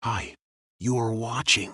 Hi, you are watching.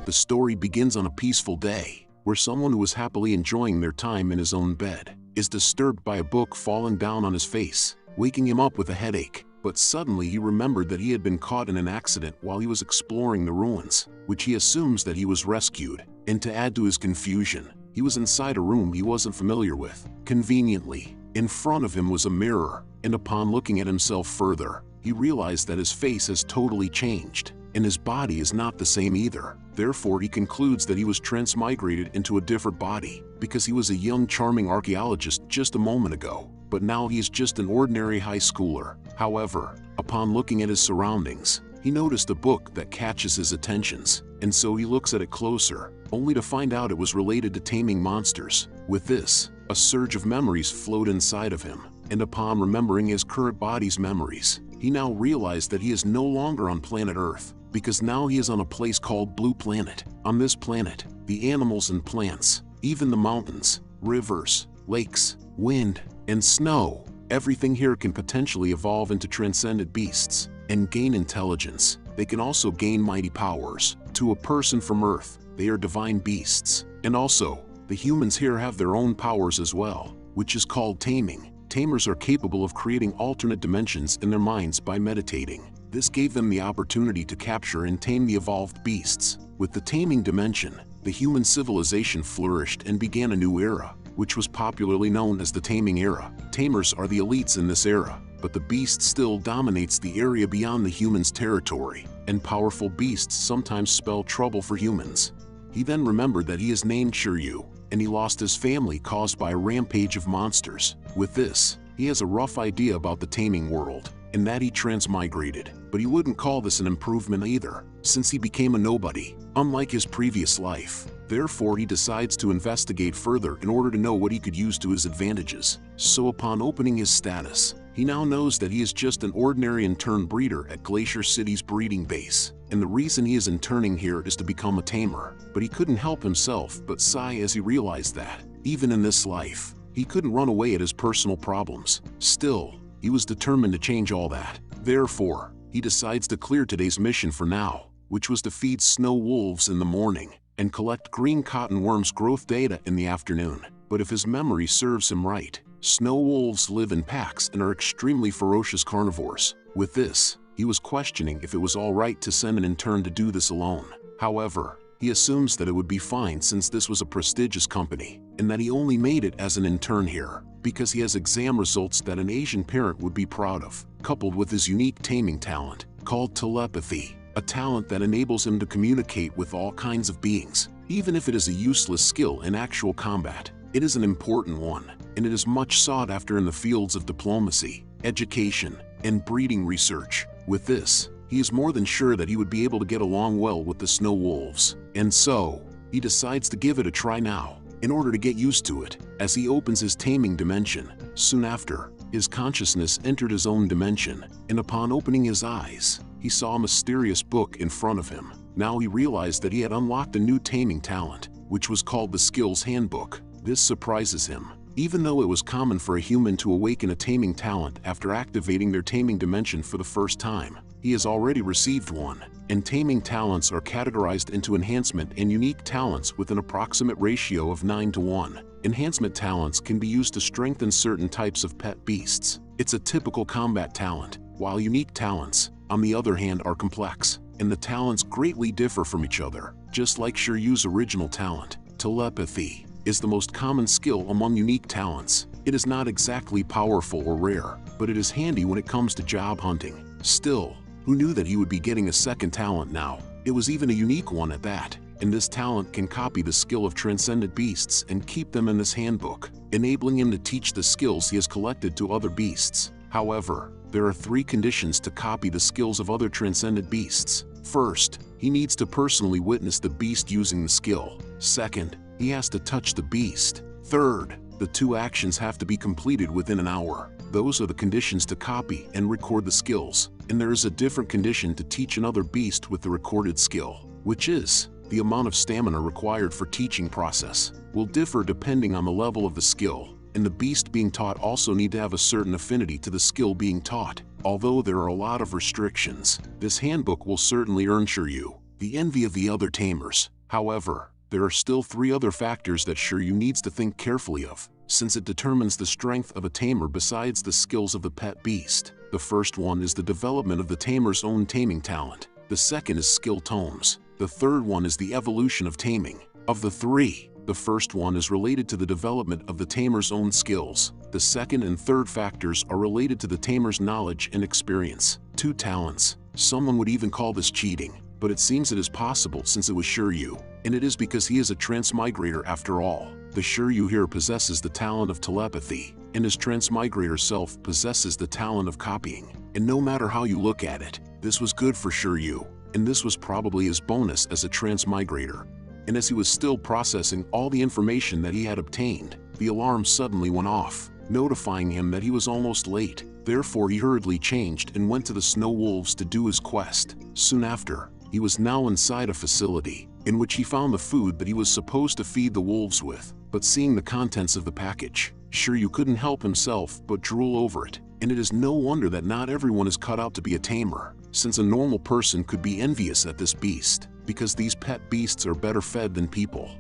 The story begins on a peaceful day, where someone who was happily enjoying their time in his own bed is disturbed by a book falling down on his face, waking him up with a headache. But suddenly he remembered that he had been caught in an accident while he was exploring the ruins, which he assumes that he was rescued. And to add to his confusion, he was inside a room he wasn't familiar with. Conveniently, in front of him was a mirror, and upon looking at himself further, he realized that his face has totally changed, and his body is not the same either. Therefore, he concludes that he was transmigrated into a different body, because he was a young charming archaeologist just a moment ago, but now he is just an ordinary high schooler. However, upon looking at his surroundings, he noticed a book that catches his attentions, and so he looks at it closer, only to find out it was related to taming monsters. With this, a surge of memories flowed inside of him, and upon remembering his current body's memories, he now realized that he is no longer on planet Earth, because now he is on a place called Blue Planet. On this planet, the animals and plants, even the mountains, rivers, lakes, wind, and snow, everything here can potentially evolve into transcendent beasts and gain intelligence. They can also gain mighty powers. To a person from Earth, they are divine beasts. And also, the humans here have their own powers as well, which is called taming. Tamers are capable of creating alternate dimensions in their minds by meditating. This gave them the opportunity to capture and tame the evolved beasts. With the taming dimension, the human civilization flourished and began a new era, which was popularly known as the taming era. Tamers are the elites in this era, but the beast still dominates the area beyond the humans' territory, and powerful beasts sometimes spell trouble for humans. He then remembered that he is named Shiryu, and he lost his family caused by a rampage of monsters. With this, he has a rough idea about the taming world, and that he transmigrated. But he wouldn't call this an improvement either, since he became a nobody, unlike his previous life. Therefore, he decides to investigate further in order to know what he could use to his advantages. So upon opening his status, he now knows that he is just an ordinary intern breeder at Glacier City's breeding base, and the reason he is interning here is to become a tamer. But he couldn't help himself but sigh as he realized that, even in this life, he couldn't run away at his personal problems. Still, he was determined to change all that. Therefore, he decides to clear today's mission for now, which was to feed snow wolves in the morning and collect green cotton worms growth data in the afternoon. But if his memory serves him right, snow wolves live in packs and are extremely ferocious carnivores. With this, he was questioning if it was all right to send an intern to do this alone. However, he assumes that it would be fine since this was a prestigious company, and that he only made it as an intern here because he has exam results that an Asian parent would be proud of, coupled with his unique taming talent called telepathy, a talent that enables him to communicate with all kinds of beings. Even if it is a useless skill in actual combat, it is an important one, and it is much sought after in the fields of diplomacy, education, and breeding research. With this, he is more than sure that he would be able to get along well with the snow wolves, and so, he decides to give it a try now, in order to get used to it. As he opens his taming dimension, soon after, his consciousness entered his own dimension, and upon opening his eyes, he saw a mysterious book in front of him. Now he realized that he had unlocked a new taming talent, which was called the Skills Handbook. This surprises him. Even though it was common for a human to awaken a taming talent after activating their taming dimension for the first time, he has already received one, and taming talents are categorized into enhancement and unique talents with an approximate ratio of 9:1. Enhancement talents can be used to strengthen certain types of pet beasts. It's a typical combat talent, while unique talents, on the other hand, are complex, and the talents greatly differ from each other. Just like Shiryu's original talent, telepathy is the most common skill among unique talents. It is not exactly powerful or rare, but it is handy when it comes to job hunting. Still, who knew that he would be getting a second talent now? It was even a unique one at that, and this talent can copy the skill of transcendent beasts and keep them in this handbook, enabling him to teach the skills he has collected to other beasts. However, there are 3 conditions to copy the skills of other transcendent beasts. First, he needs to personally witness the beast using the skill. Second, he has to touch the beast. Third, the 2 actions have to be completed within an hour. Those are the conditions to copy and record the skills, and there is a different condition to teach another beast with the recorded skill, which is, the amount of stamina required for teaching process will differ depending on the level of the skill, and the beast being taught also need to have a certain affinity to the skill being taught. Although there are a lot of restrictions, this handbook will certainly earn Shiryu the envy of the other tamers. However, there are still 3 other factors that Shiryu needs to think carefully of, since it determines the strength of a tamer besides the skills of the pet beast. The first one is the development of the tamer's own taming talent. The second is skill tomes. The third one is the evolution of taming. Of the 3, the first one is related to the development of the tamer's own skills. The second and third factors are related to the tamer's knowledge and experience. 2 talents. Someone would even call this cheating, but it seems it is possible since it was Shiryu, and it is because he is a transmigrator after all. The Shiryu here possesses the talent of telepathy, and his transmigrator self possesses the talent of copying. And no matter how you look at it, this was good for Shiryu, and this was probably his bonus as a transmigrator. And as he was still processing all the information that he had obtained, the alarm suddenly went off, notifying him that he was almost late. Therefore he hurriedly changed and went to the snow wolves to do his quest. Soon after, he was now inside a facility, in which he found the food that he was supposed to feed the wolves with. But seeing the contents of the package, Shiryu couldn't help himself but drool over it. And it is no wonder that not everyone is cut out to be a tamer, since a normal person could be envious at this beast, because these pet beasts are better fed than people.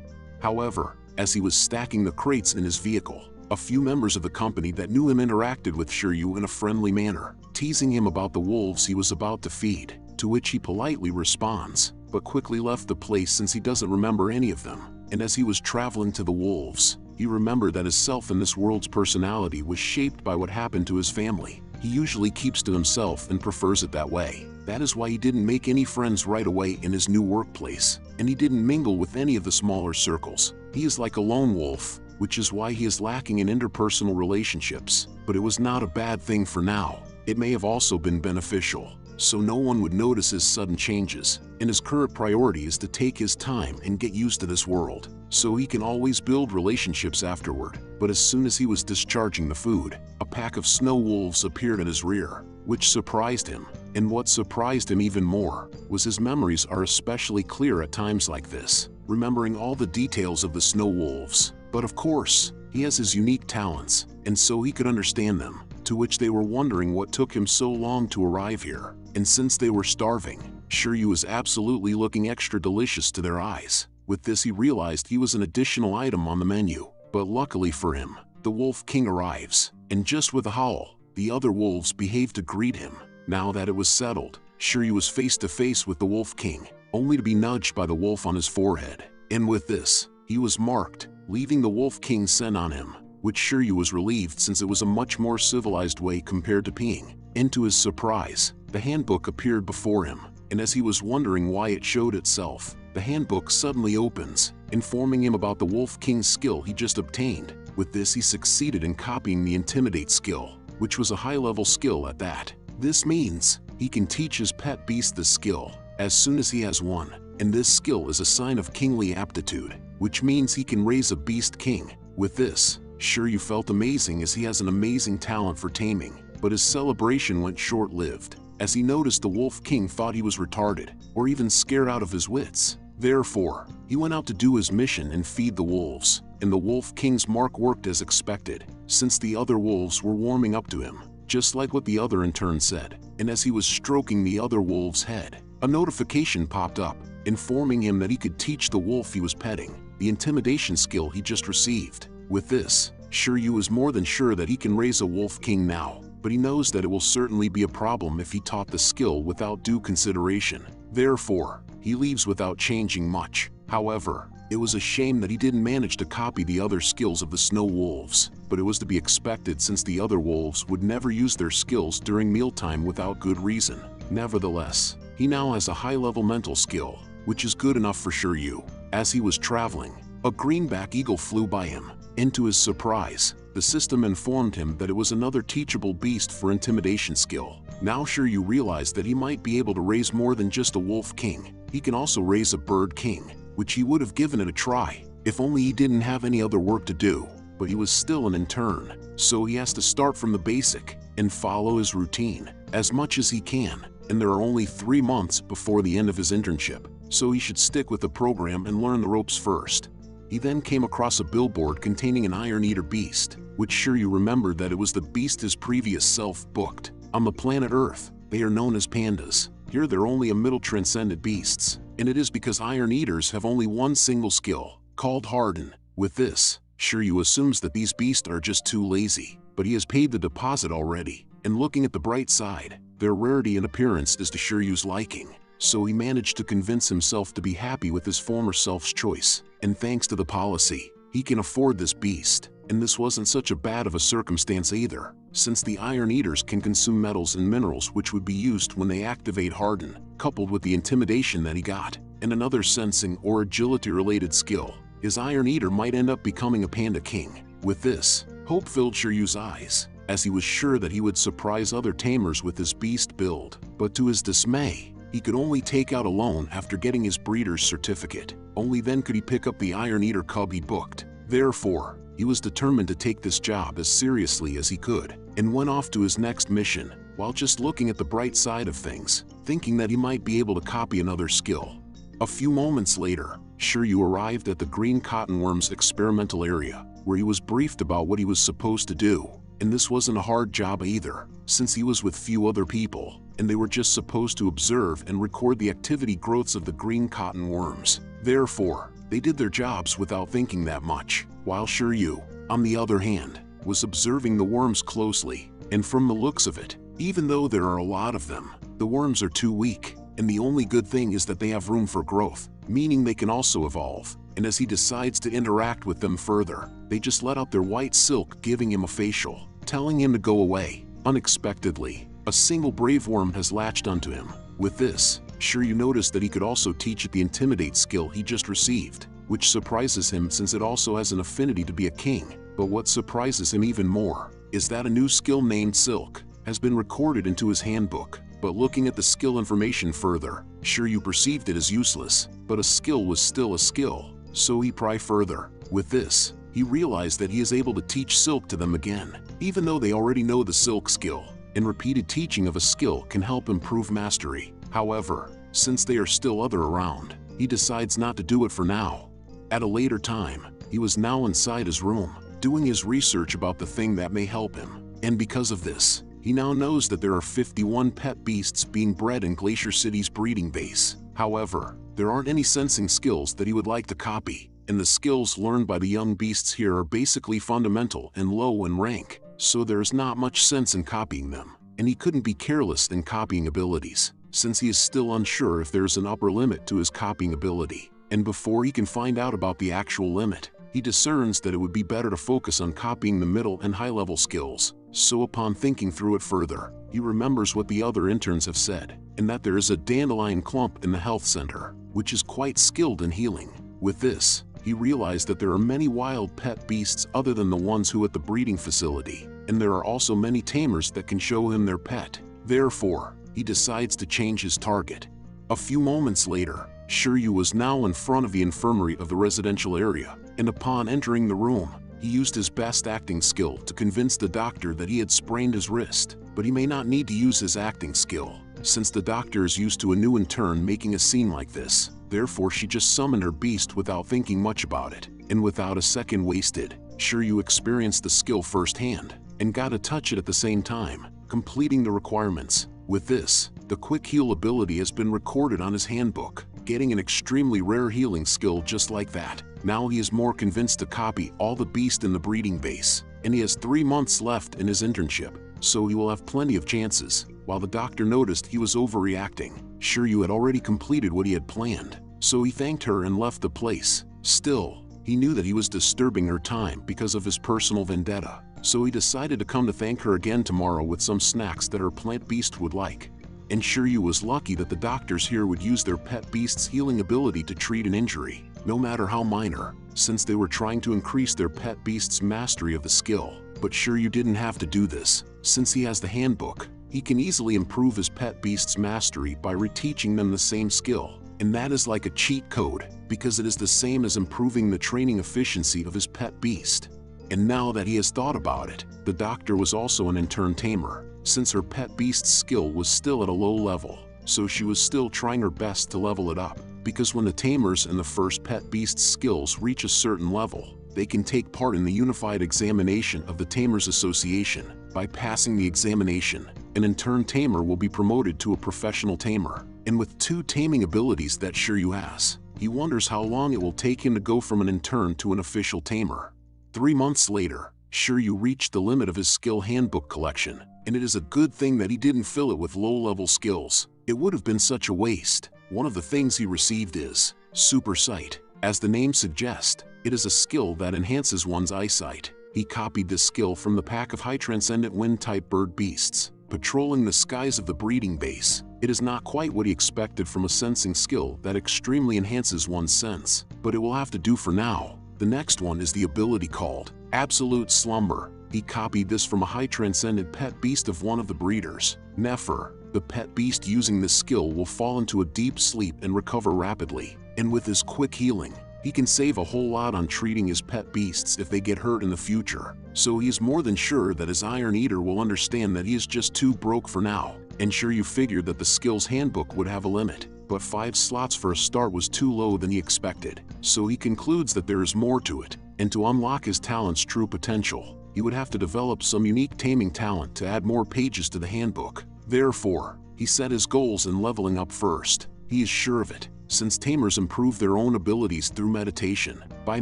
However, as he was stacking the crates in his vehicle, a few members of the company that knew him interacted with Shiryu in a friendly manner, teasing him about the wolves he was about to feed, to which he politely responds, but quickly left the place since he doesn't remember any of them. And as he was traveling to the wolves, he remembered that his self in this world's personality was shaped by what happened to his family. He usually keeps to himself and prefers it that way. That is why he didn't make any friends right away in his new workplace, and he didn't mingle with any of the smaller circles. He is like a lone wolf, which is why he is lacking in interpersonal relationships. But it was not a bad thing for now. It may have also been beneficial, so no one would notice his sudden changes, and his current priority is to take his time and get used to this world, so he can always build relationships afterward. But as soon as he was discharging the food, a pack of snow wolves appeared at his rear, which surprised him. And what surprised him even more was his memories are especially clear at times like this, remembering all the details of the snow wolves. But of course, he has his unique talents, and so he could understand them, to which they were wondering what took him so long to arrive here. And since they were starving, Shiryu was absolutely looking extra delicious to their eyes. With this he realized he was an additional item on the menu. But luckily for him, the Wolf King arrives, and just with a howl, the other wolves behaved to greet him. Now that it was settled, Shiryu was face to face with the Wolf King, only to be nudged by the wolf on his forehead. And with this, he was marked, leaving the Wolf King's scent on him, which Shiryu was relieved since it was a much more civilized way compared to peeing. And to his surprise, the handbook appeared before him, and as he was wondering why it showed itself, the handbook suddenly opens, informing him about the Wolf King's skill he just obtained. With this he succeeded in copying the Intimidate skill, which was a high-level skill at that. This means he can teach his pet beast the skill as soon as he has one, and this skill is a sign of kingly aptitude, which means he can raise a beast king. With this, Shiryu felt amazing as he has an amazing talent for taming, but his celebration went short-lived, as he noticed the Wolf King thought he was retarded, or even scared out of his wits. Therefore, he went out to do his mission and feed the wolves, and the Wolf King's mark worked as expected, since the other wolves were warming up to him, just like what the other in turn said. And as he was stroking the other wolf's head, a notification popped up, informing him that he could teach the wolf he was petting the intimidation skill he just received. With this, Shiryu is more than sure that he can raise a Wolf King now, but he knows that it will certainly be a problem if he taught the skill without due consideration. Therefore, he leaves without changing much. However, it was a shame that he didn't manage to copy the other skills of the snow wolves, but it was to be expected since the other wolves would never use their skills during mealtime without good reason. Nevertheless, he now has a high-level mental skill, which is good enough for Shiryu. As he was traveling, a greenback eagle flew by him, and to his surprise, the system informed him that it was another teachable beast for intimidation skill. Now Shiryu realized that he might be able to raise more than just a Wolf King. He can also raise a Bird King, which he would have given it a try, if only he didn't have any other work to do. But he was still an intern, so he has to start from the basic, and follow his routine, as much as he can. And there are only 3 months before the end of his internship, so he should stick with the program and learn the ropes first. He then came across a billboard containing an Iron Eater beast, which Shiryu remembered that it was the beast his previous self booked. On the planet Earth, they are known as pandas. Here they're only a middle transcendent beasts, and it is because iron eaters have only one single skill, called harden. With this, Shiryu assumes that these beasts are just too lazy, but he has paid the deposit already, and looking at the bright side, their rarity and appearance is to Shiryu's liking, so he managed to convince himself to be happy with his former self's choice, and thanks to the policy, he can afford this beast. And this wasn't such a bad of a circumstance either, since the iron eaters can consume metals and minerals which would be used when they activate harden, coupled with the intimidation that he got, and another sensing or agility related skill. His iron eater might end up becoming a panda king. With this, hope filled Shiryu's eyes, as he was sure that he would surprise other tamers with his beast build. But to his dismay, he could only take out a loan after getting his breeder's certificate. Only then could he pick up the iron eater cub he booked. Therefore, he was determined to take this job as seriously as he could, and went off to his next mission, while just looking at the bright side of things, thinking that he might be able to copy another skill. A few moments later, Shiryu arrived at the green cottonworm's experimental area, where he was briefed about what he was supposed to do. And this wasn't a hard job either, since he was with few other people, and they were just supposed to observe and record the activity growths of the green cottonworms. Therefore, they did their jobs without thinking that much, while Shiryu, on the other hand, was observing the worms closely, and from the looks of it, even though there are a lot of them, the worms are too weak, and the only good thing is that they have room for growth, meaning they can also evolve, and as he decides to interact with them further, they just let out their white silk, giving him a facial, telling him to go away. Unexpectedly, a single brave worm has latched onto him. With this, Shiryu noticed that he could also teach it the intimidate skill he just received, which surprises him since it also has an affinity to be a king. But what surprises him even more is that a new skill named Silk has been recorded into his handbook. But looking at the skill information further, Shiryu perceived it as useless, but a skill was still a skill, so he pry further. With this, he realized that he is able to teach Silk to them again, even though they already know the Silk skill, and repeated teaching of a skill can help improve mastery. However, since they are still other around, he decides not to do it for now. At a later time, he was now inside his room, doing his research about the thing that may help him, and because of this, he now knows that there are 51 pet beasts being bred in Glacier City's breeding base. However, there aren't any sensing skills that he would like to copy, and the skills learned by the young beasts here are basically fundamental and low in rank, so there is not much sense in copying them, and he couldn't be careless in copying abilities, since he is still unsure if there is an upper limit to his copying ability. And before he can find out about the actual limit, he discerns that it would be better to focus on copying the middle and high-level skills. So upon thinking through it further, he remembers what the other interns have said, and that there is a dandelion clump in the health center, which is quite skilled in healing. With this, he realized that there are many wild pet beasts other than the ones who at the breeding facility, and there are also many tamers that can show him their pet. Therefore, he decides to change his target. A few moments later, Shiryu was now in front of the infirmary of the residential area, and upon entering the room, he used his best acting skill to convince the doctor that he had sprained his wrist, but he may not need to use his acting skill, since the doctor is used to a new intern making a scene like this. Therefore, she just summoned her beast without thinking much about it, and without a second wasted, Shiryu experienced the skill firsthand, and got to touch it at the same time, completing the requirements. With this, the quick heal ability has been recorded on his handbook, getting an extremely rare healing skill just like that. Now he is more convinced to copy all the beasts in the breeding base, and he has 3 months left in his internship, so he will have plenty of chances. While the doctor noticed he was overreacting, Shiryu had already completed what he had planned, so he thanked her and left the place. Still, he knew that he was disturbing her time because of his personal vendetta, so he decided to come to thank her again tomorrow with some snacks that her plant beast would like. And Shiryu was lucky that the doctors here would use their pet beast's healing ability to treat an injury, no matter how minor, since they were trying to increase their pet beast's mastery of the skill. But Shiryu didn't have to do this, since he has the handbook. He can easily improve his pet beast's mastery by reteaching them the same skill, and that is like a cheat code, because it is the same as improving the training efficiency of his pet beast. And now that he has thought about it, the doctor was also an intern tamer, since her pet beast's skill was still at a low level, so she was still trying her best to level it up, because when the tamers and the first pet beast's skills reach a certain level, they can take part in the unified examination of the Tamers Association. By passing the examination, an intern tamer will be promoted to a professional tamer. And with 2 taming abilities that Shiryu has, he wonders how long it will take him to go from an intern to an official tamer. 3 months later, Shiryu reached the limit of his skill handbook collection, and it is a good thing that he didn't fill it with low-level skills. It would have been such a waste. One of the things he received is Super Sight. As the name suggests, it is a skill that enhances one's eyesight. He copied this skill from the pack of high transcendent wind-type bird beasts, patrolling the skies of the breeding base. It is not quite what he expected from a sensing skill that extremely enhances one's sense, but it will have to do for now. The next one is the ability called Absolute Slumber. He copied this from a high transcendent pet beast of one of the breeders, Nefer. The pet beast using this skill will fall into a deep sleep and recover rapidly, and with his quick healing, he can save a whole lot on treating his pet beasts if they get hurt in the future. So he is more than sure that his Iron Eater will understand that he is just too broke for now, and Shiryu figured that the skills handbook would have a limit, but 5 slots for a start was too low than he expected. So he concludes that there is more to it, and to unlock his talent's true potential, he would have to develop some unique taming talent to add more pages to the handbook. Therefore, he set his goals in leveling up first. He is sure of it, since tamers improve their own abilities through meditation. By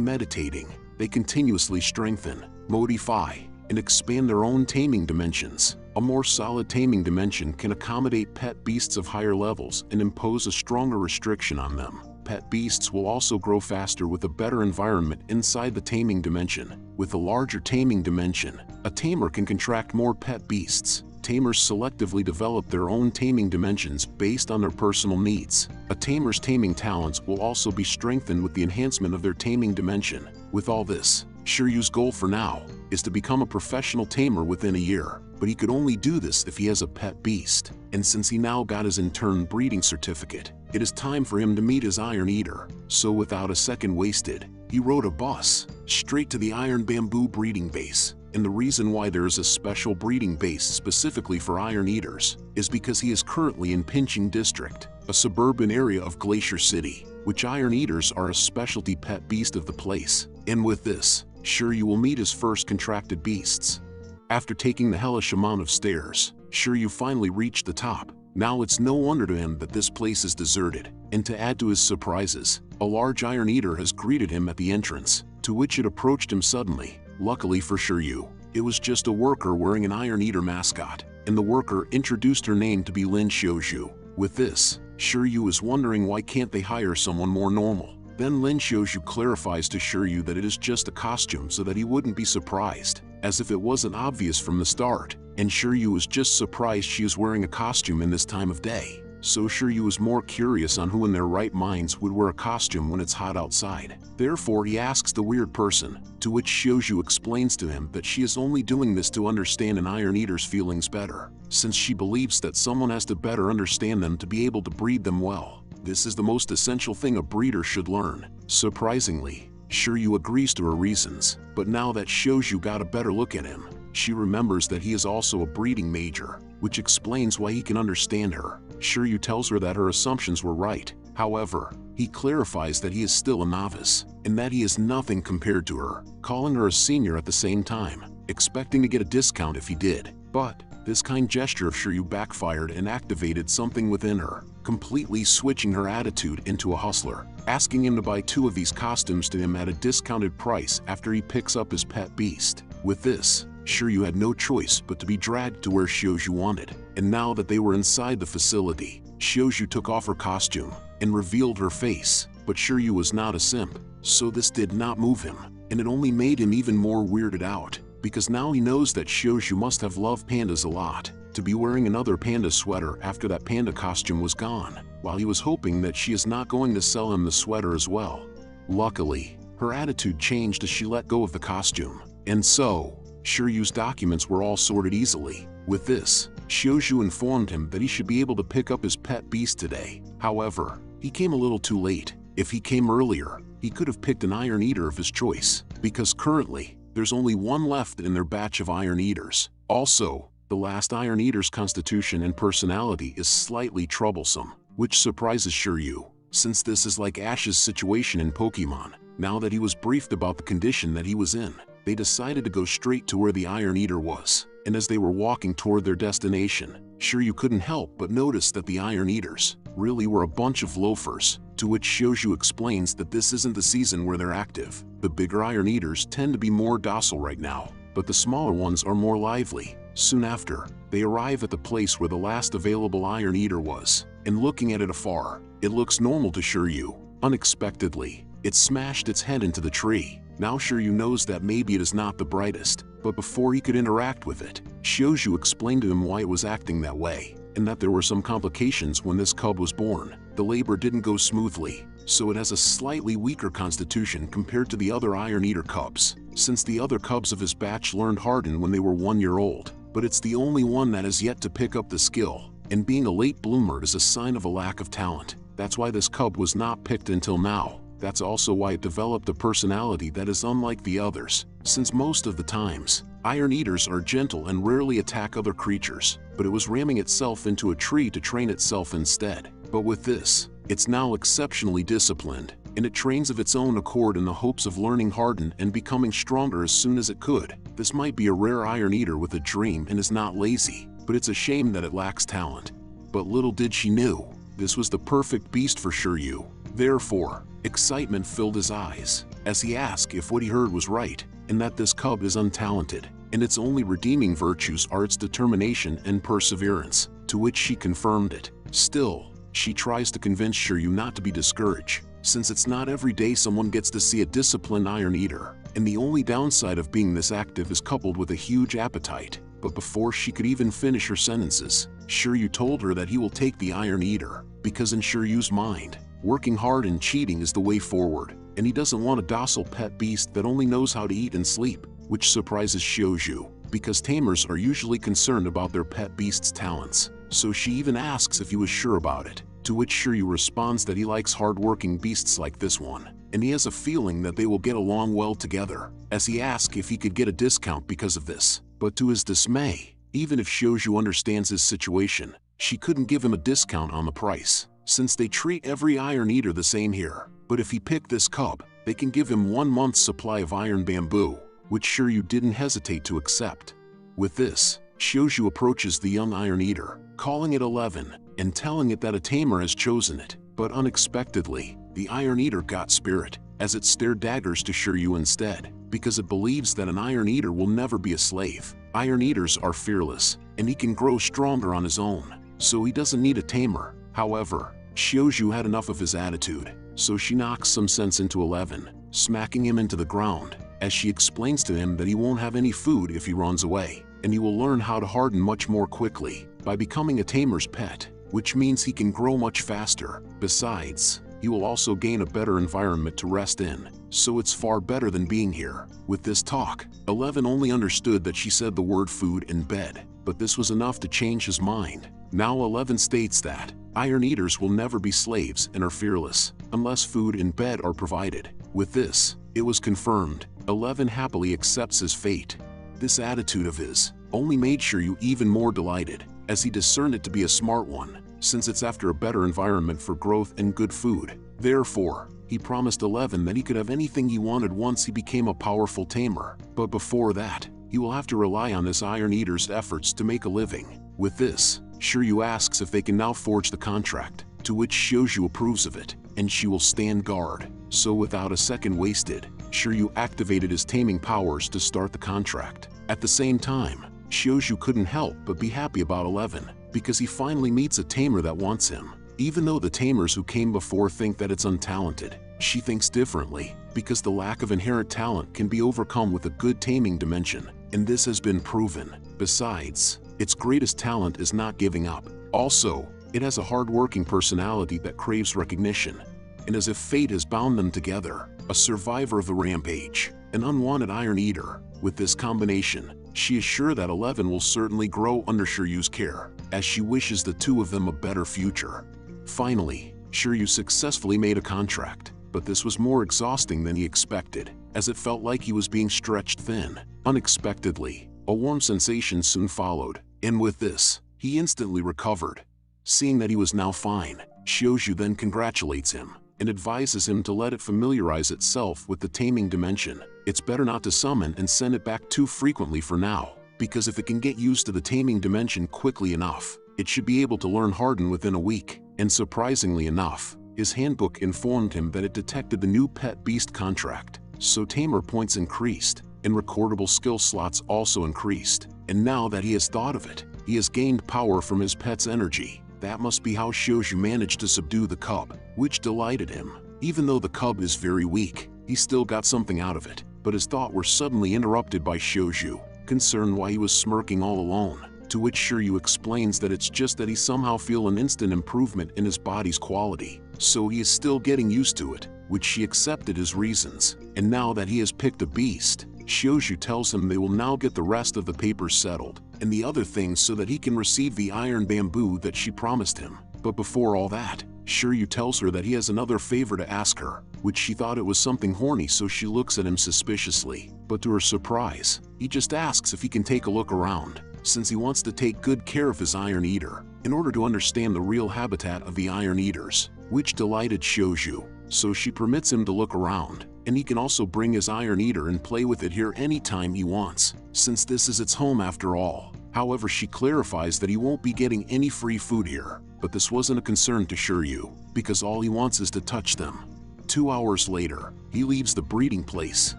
meditating, they continuously strengthen, modify, and expand their own taming dimensions. A more solid taming dimension can accommodate pet beasts of higher levels and impose a stronger restriction on them. Pet beasts will also grow faster with a better environment inside the taming dimension. With a larger taming dimension, a tamer can contract more pet beasts. Tamers selectively develop their own taming dimensions based on their personal needs. A tamer's taming talents will also be strengthened with the enhancement of their taming dimension. With all this, Shiryu's goal for now is to become a professional tamer within a year, but he could only do this if he has a pet beast. And since he now got his intern breeding certificate, it is time for him to meet his Iron Eater. So without a second wasted, he rode a bus straight to the Iron Bamboo breeding base. And the reason why there is a special breeding base specifically for Iron Eaters is because he is currently in Pinching District, a suburban area of Glacier City, which Iron Eaters are a specialty pet beast of the place. And with this, Shiryu will meet his first contracted beasts. After taking the hellish amount of stairs, Shiryu finally reached the top. Now it's no wonder to him that this place is deserted, and to add to his surprises, a large Iron Eater has greeted him at the entrance, to which it approached him suddenly. Luckily for Shiryu, it was just a worker wearing an Iron Eater mascot, and the worker introduced her name to be Lin Xiaozhu. With this, Shiryu is wondering why can't they hire someone more normal. Then Lin Xiaozhu clarifies to Shiryu that it is just a costume so that he wouldn't be surprised, as if it wasn't obvious from the start, and Shiryu is just surprised she is wearing a costume in this time of day. So Shiryu is more curious on who in their right minds would wear a costume when it's hot outside. Therefore he asks the weird person, to which Xiaozhu explains to him that she is only doing this to understand an Iron Eater's feelings better, since she believes that someone has to better understand them to be able to breed them well. This is the most essential thing a breeder should learn. Surprisingly, Shiryu agrees to her reasons, but now that Xiaozhu got a better look at him, she remembers that he is also a breeding major, which explains why he can understand her. Shiryu tells her that her assumptions were right. However, he clarifies that he is still a novice, and that he is nothing compared to her, calling her a senior at the same time, expecting to get a discount if he did. But this kind gesture of Shiryu backfired and activated something within her, completely switching her attitude into a hustler, asking him to buy 2 of these costumes to him at a discounted price after he picks up his pet beast. With this, Shiryu had no choice but to be dragged to where Xiaozhu wanted, and now that they were inside the facility, Xiaozhu took off her costume and revealed her face. But Shiryu was not a simp, so this did not move him, and it only made him even more weirded out, because now he knows that Xiaozhu must have loved pandas a lot, to be wearing another panda sweater after that panda costume was gone, while he was hoping that she is not going to sell him the sweater as well. Luckily, her attitude changed as she let go of the costume, and so, Shiryu's documents were all sorted easily. With this, Xiaozhu informed him that he should be able to pick up his pet beast today. However, he came a little too late. If he came earlier, he could have picked an Iron Eater of his choice, because currently, there's only one left in their batch of Iron Eaters. Also, the last Iron Eater's constitution and personality is slightly troublesome, which surprises Shiryu, since this is like Ash's situation in Pokemon. Now that he was briefed about the condition that he was in, they decided to go straight to where the Iron Eater was. and as they were walking toward their destination, Shiryu couldn't help but notice that the Iron Eaters really were a bunch of loafers, to which Shiryu explains that this isn't the season where they're active. The bigger Iron Eaters tend to be more docile right now, but the smaller ones are more lively. Soon after, they arrive at the place where the last available Iron Eater was, and looking at it afar, it looks normal to Shiryu. Unexpectedly, it smashed its head into the tree. Now Shiryu knows that maybe it is not the brightest, but before he could interact with it, Shiryu explained to him why it was acting that way, and that there were some complications when this cub was born. The labor didn't go smoothly, so it has a slightly weaker constitution compared to the other Iron Eater cubs, since the other cubs of his batch learned Harden when they were 1 year old, but it's the only one that has yet to pick up the skill, and being a late bloomer is a sign of a lack of talent. That's why this cub was not picked until now. That's also why it developed a personality that is unlike the others, since most of the times, Iron Eaters are gentle and rarely attack other creatures, but it was ramming itself into a tree to train itself instead. But with this, it's now exceptionally disciplined, and it trains of its own accord in the hopes of learning Harden and becoming stronger as soon as it could. This might be a rare Iron Eater with a dream and is not lazy, but it's a shame that it lacks talent. But little did she knew, this was the perfect beast for Shiryu. Therefore, excitement filled his eyes, as he asked if what he heard was right, and that this cub is untalented, and its only redeeming virtues are its determination and perseverance, to which she confirmed it. Still, she tries to convince Shiryu not to be discouraged, since it's not every day someone gets to see a disciplined Iron Eater, and the only downside of being this active is coupled with a huge appetite. But before she could even finish her sentences, Shiryu told her that he will take the Iron Eater, because in Shiryu's mind, working hard and cheating is the way forward, and he doesn't want a docile pet beast that only knows how to eat and sleep, which surprises Shiryu, because tamers are usually concerned about their pet beast's talents. So she even asks if he was sure about it, to which Shiryu responds that he likes hard-working beasts like this one, and he has a feeling that they will get along well together, as he asks if he could get a discount because of this. But to his dismay, even if Shiryu understands his situation, she couldn't give him a discount on the price, since they treat every Iron Eater the same here. But if he picked this cub, they can give him 1 month's supply of iron bamboo, which Shiryu didn't hesitate to accept. With this, Shiryu approaches the young Iron Eater, calling it 11, and telling it that a tamer has chosen it. But unexpectedly, the Iron Eater got spirit, as it stared daggers to Shiryu instead, because it believes that an Iron Eater will never be a slave. Iron Eaters are fearless, and he can grow stronger on his own, so he doesn't need a tamer. However, Shiryu had enough of his attitude, so she knocks some sense into 11, smacking him into the ground, as she explains to him that he won't have any food if he runs away, and he will learn how to harden much more quickly by becoming a tamer's pet, which means he can grow much faster. Besides, he will also gain a better environment to rest in, so it's far better than being here. With this talk, 11 only understood that she said the word food and bed, but this was enough to change his mind. Now 11 states that Iron Eaters will never be slaves and are fearless, unless food and bed are provided. With this, it was confirmed. 11 happily accepts his fate. This attitude of his only made Shiryu even more delighted, as he discerned it to be a smart one, since it's after a better environment for growth and good food. Therefore, he promised 11 that he could have anything he wanted once he became a powerful tamer. But before that, he will have to rely on this Iron Eater's efforts to make a living. With this, Shiryu asks if they can now forge the contract, to which Shiryu approves of it, and she will stand guard. So without a second wasted, Shiryu activated his taming powers to start the contract. At the same time, Shiryu couldn't help but be happy about 11, because he finally meets a tamer that wants him. Even though the tamers who came before think that it's untalented, she thinks differently, because the lack of inherent talent can be overcome with a good taming dimension, and this has been proven. Besides, its greatest talent is not giving up. Also, it has a hard-working personality that craves recognition. And as if fate has bound them together, a survivor of the rampage, an unwanted Iron Eater. With this combination, she is sure that 11 will certainly grow under Shiryu's care, as she wishes the two of them a better future. Finally, Shiryu successfully made a contract, but this was more exhausting than he expected, as it felt like he was being stretched thin. Unexpectedly, a warm sensation soon followed, and with this, he instantly recovered. Seeing that he was now fine, Shiryu then congratulates him, and advises him to let it familiarize itself with the taming dimension. It's better not to summon and send it back too frequently for now, because if it can get used to the taming dimension quickly enough, it should be able to learn Harden within a week. And surprisingly enough, his handbook informed him that it detected the new pet beast contract. So tamer points increased, and recordable skill slots also increased. And now that he has thought of it, he has gained power from his pet's energy. That must be how Shouju managed to subdue the cub, which delighted him. Even though the cub is very weak, he still got something out of it. But his thoughts were suddenly interrupted by Shouju, concerned why he was smirking all alone. To which Shiryu explains that it's just that he somehow feels an instant improvement in his body's quality, so he is still getting used to it, which she accepted as reasons. And now that he has picked a beast, Shouju tells him they will now get the rest of the papers settled, and the other things so that he can receive the iron bamboo that she promised him. But before all that, Shiryu tells her that he has another favor to ask her, which she thought it was something horny, so she looks at him suspiciously. But to her surprise, he just asks if he can take a look around, since he wants to take good care of his Iron Eater, in order to understand the real habitat of the Iron Eaters, which delighted Shouju. So she permits him to look around, and he can also bring his Iron Eater and play with it here anytime he wants, since this is its home after all. However, she clarifies that he won't be getting any free food here, but this wasn't a concern to Shiryu, because all he wants is to touch them. 2 hours later, he leaves the breeding place,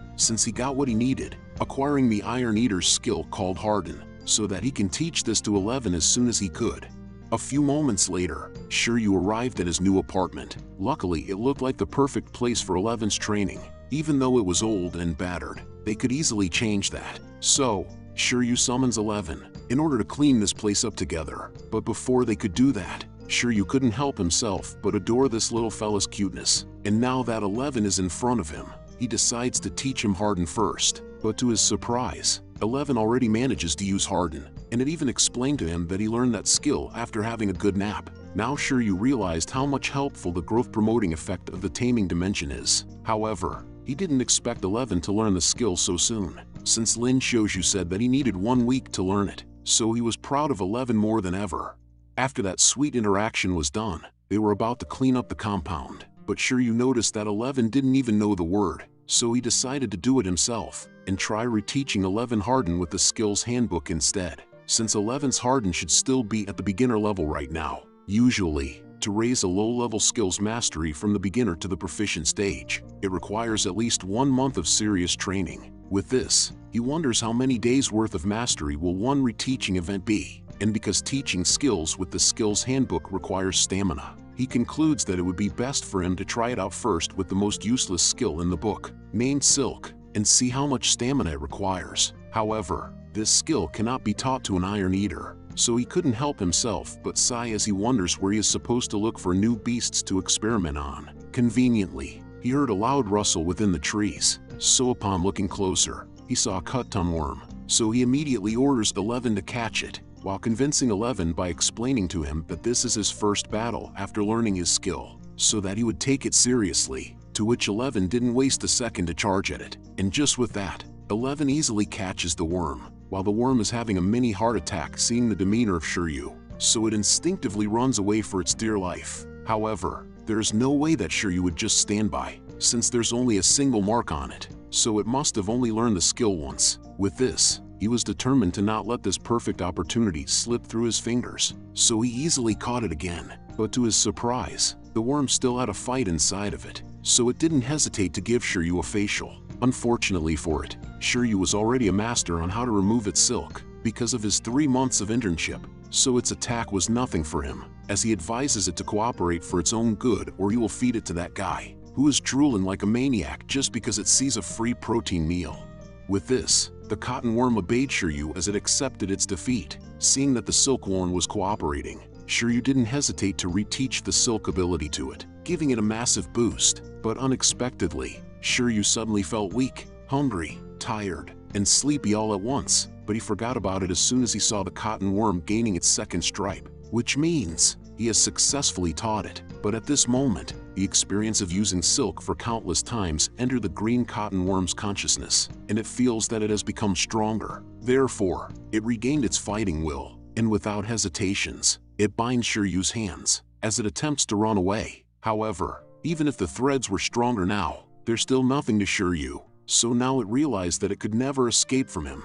since he got what he needed, acquiring the Iron Eater's skill called Harden, so that he can teach this to 11 as soon as he could. A few moments later, Shiryu arrived at his new apartment. Luckily, it looked like the perfect place for 11's training. Even though it was old and battered, they could easily change that. So, Shiryu summons 11 in order to clean this place up together. But before they could do that, Shiryu couldn't help himself but adore this little fella's cuteness. And now that 11 is in front of him, he decides to teach him Harden first. But to his surprise, 11 already manages to use Harden, and it even explained to him that he learned that skill after having a good nap. Now Shiryu realized how much helpful the growth-promoting effect of the taming dimension is. However, he didn't expect 11 to learn the skill so soon, since Lin Shouju said that he needed 1 week to learn it, so he was proud of 11 more than ever. After that sweet interaction was done, they were about to clean up the compound, but Shiryu noticed that 11 didn't even know the word, so he decided to do it himself and try reteaching 11 Harden with the skills handbook instead, since 11's Harden should still be at the beginner level right now. Usually, to raise a low-level skills mastery from the beginner to the proficient stage, it requires at least 1 month of serious training. With this, he wonders how many days worth of mastery will one reteaching event be, and because teaching skills with the skills handbook requires stamina, he concludes that it would be best for him to try it out first with the most useless skill in the book, named Silk, and see how much stamina it requires. However, this skill cannot be taught to an Iron Eater, so he couldn't help himself but sigh as he wonders where he is supposed to look for new beasts to experiment on. Conveniently, he heard a loud rustle within the trees, so upon looking closer, he saw a cut-tongue worm, so he immediately orders 11 to catch it, while convincing 11 by explaining to him that this is his first battle after learning his skill, so that he would take it seriously, to which 11 didn't waste a second to charge at it. And just with that, 11 easily catches the worm, while the worm is having a mini heart attack seeing the demeanor of Shiryu, so it instinctively runs away for its dear life. However, there is no way that Shiryu would just stand by, since there's only a single mark on it, so it must have only learned the skill once. With this, he was determined to not let this perfect opportunity slip through his fingers, so he easily caught it again. But to his surprise, the worm still had a fight inside of it, so it didn't hesitate to give Shiryu a facial. Unfortunately for it, Shiryu was already a master on how to remove its silk, because of his 3 months of internship, so its attack was nothing for him, as he advises it to cooperate for its own good or he will feed it to that guy, who is drooling like a maniac just because it sees a free protein meal. With this, the cotton worm obeyed Shiryu as it accepted its defeat. Seeing that the silkworm was cooperating, Shiryu didn't hesitate to reteach the silk ability to it, giving it a massive boost. But unexpectedly, Shiryu suddenly felt weak, hungry, tired, and sleepy all at once, but he forgot about it as soon as he saw the cotton worm gaining its second stripe, which means he has successfully taught it. But at this moment, the experience of using silk for countless times entered the green cotton worm's consciousness, and it feels that it has become stronger. Therefore, it regained its fighting will, and without hesitations, it binds Shiryu's hands as it attempts to run away. However, even if the threads were stronger now, there's still nothing to Shiryu, so now it realized that it could never escape from him.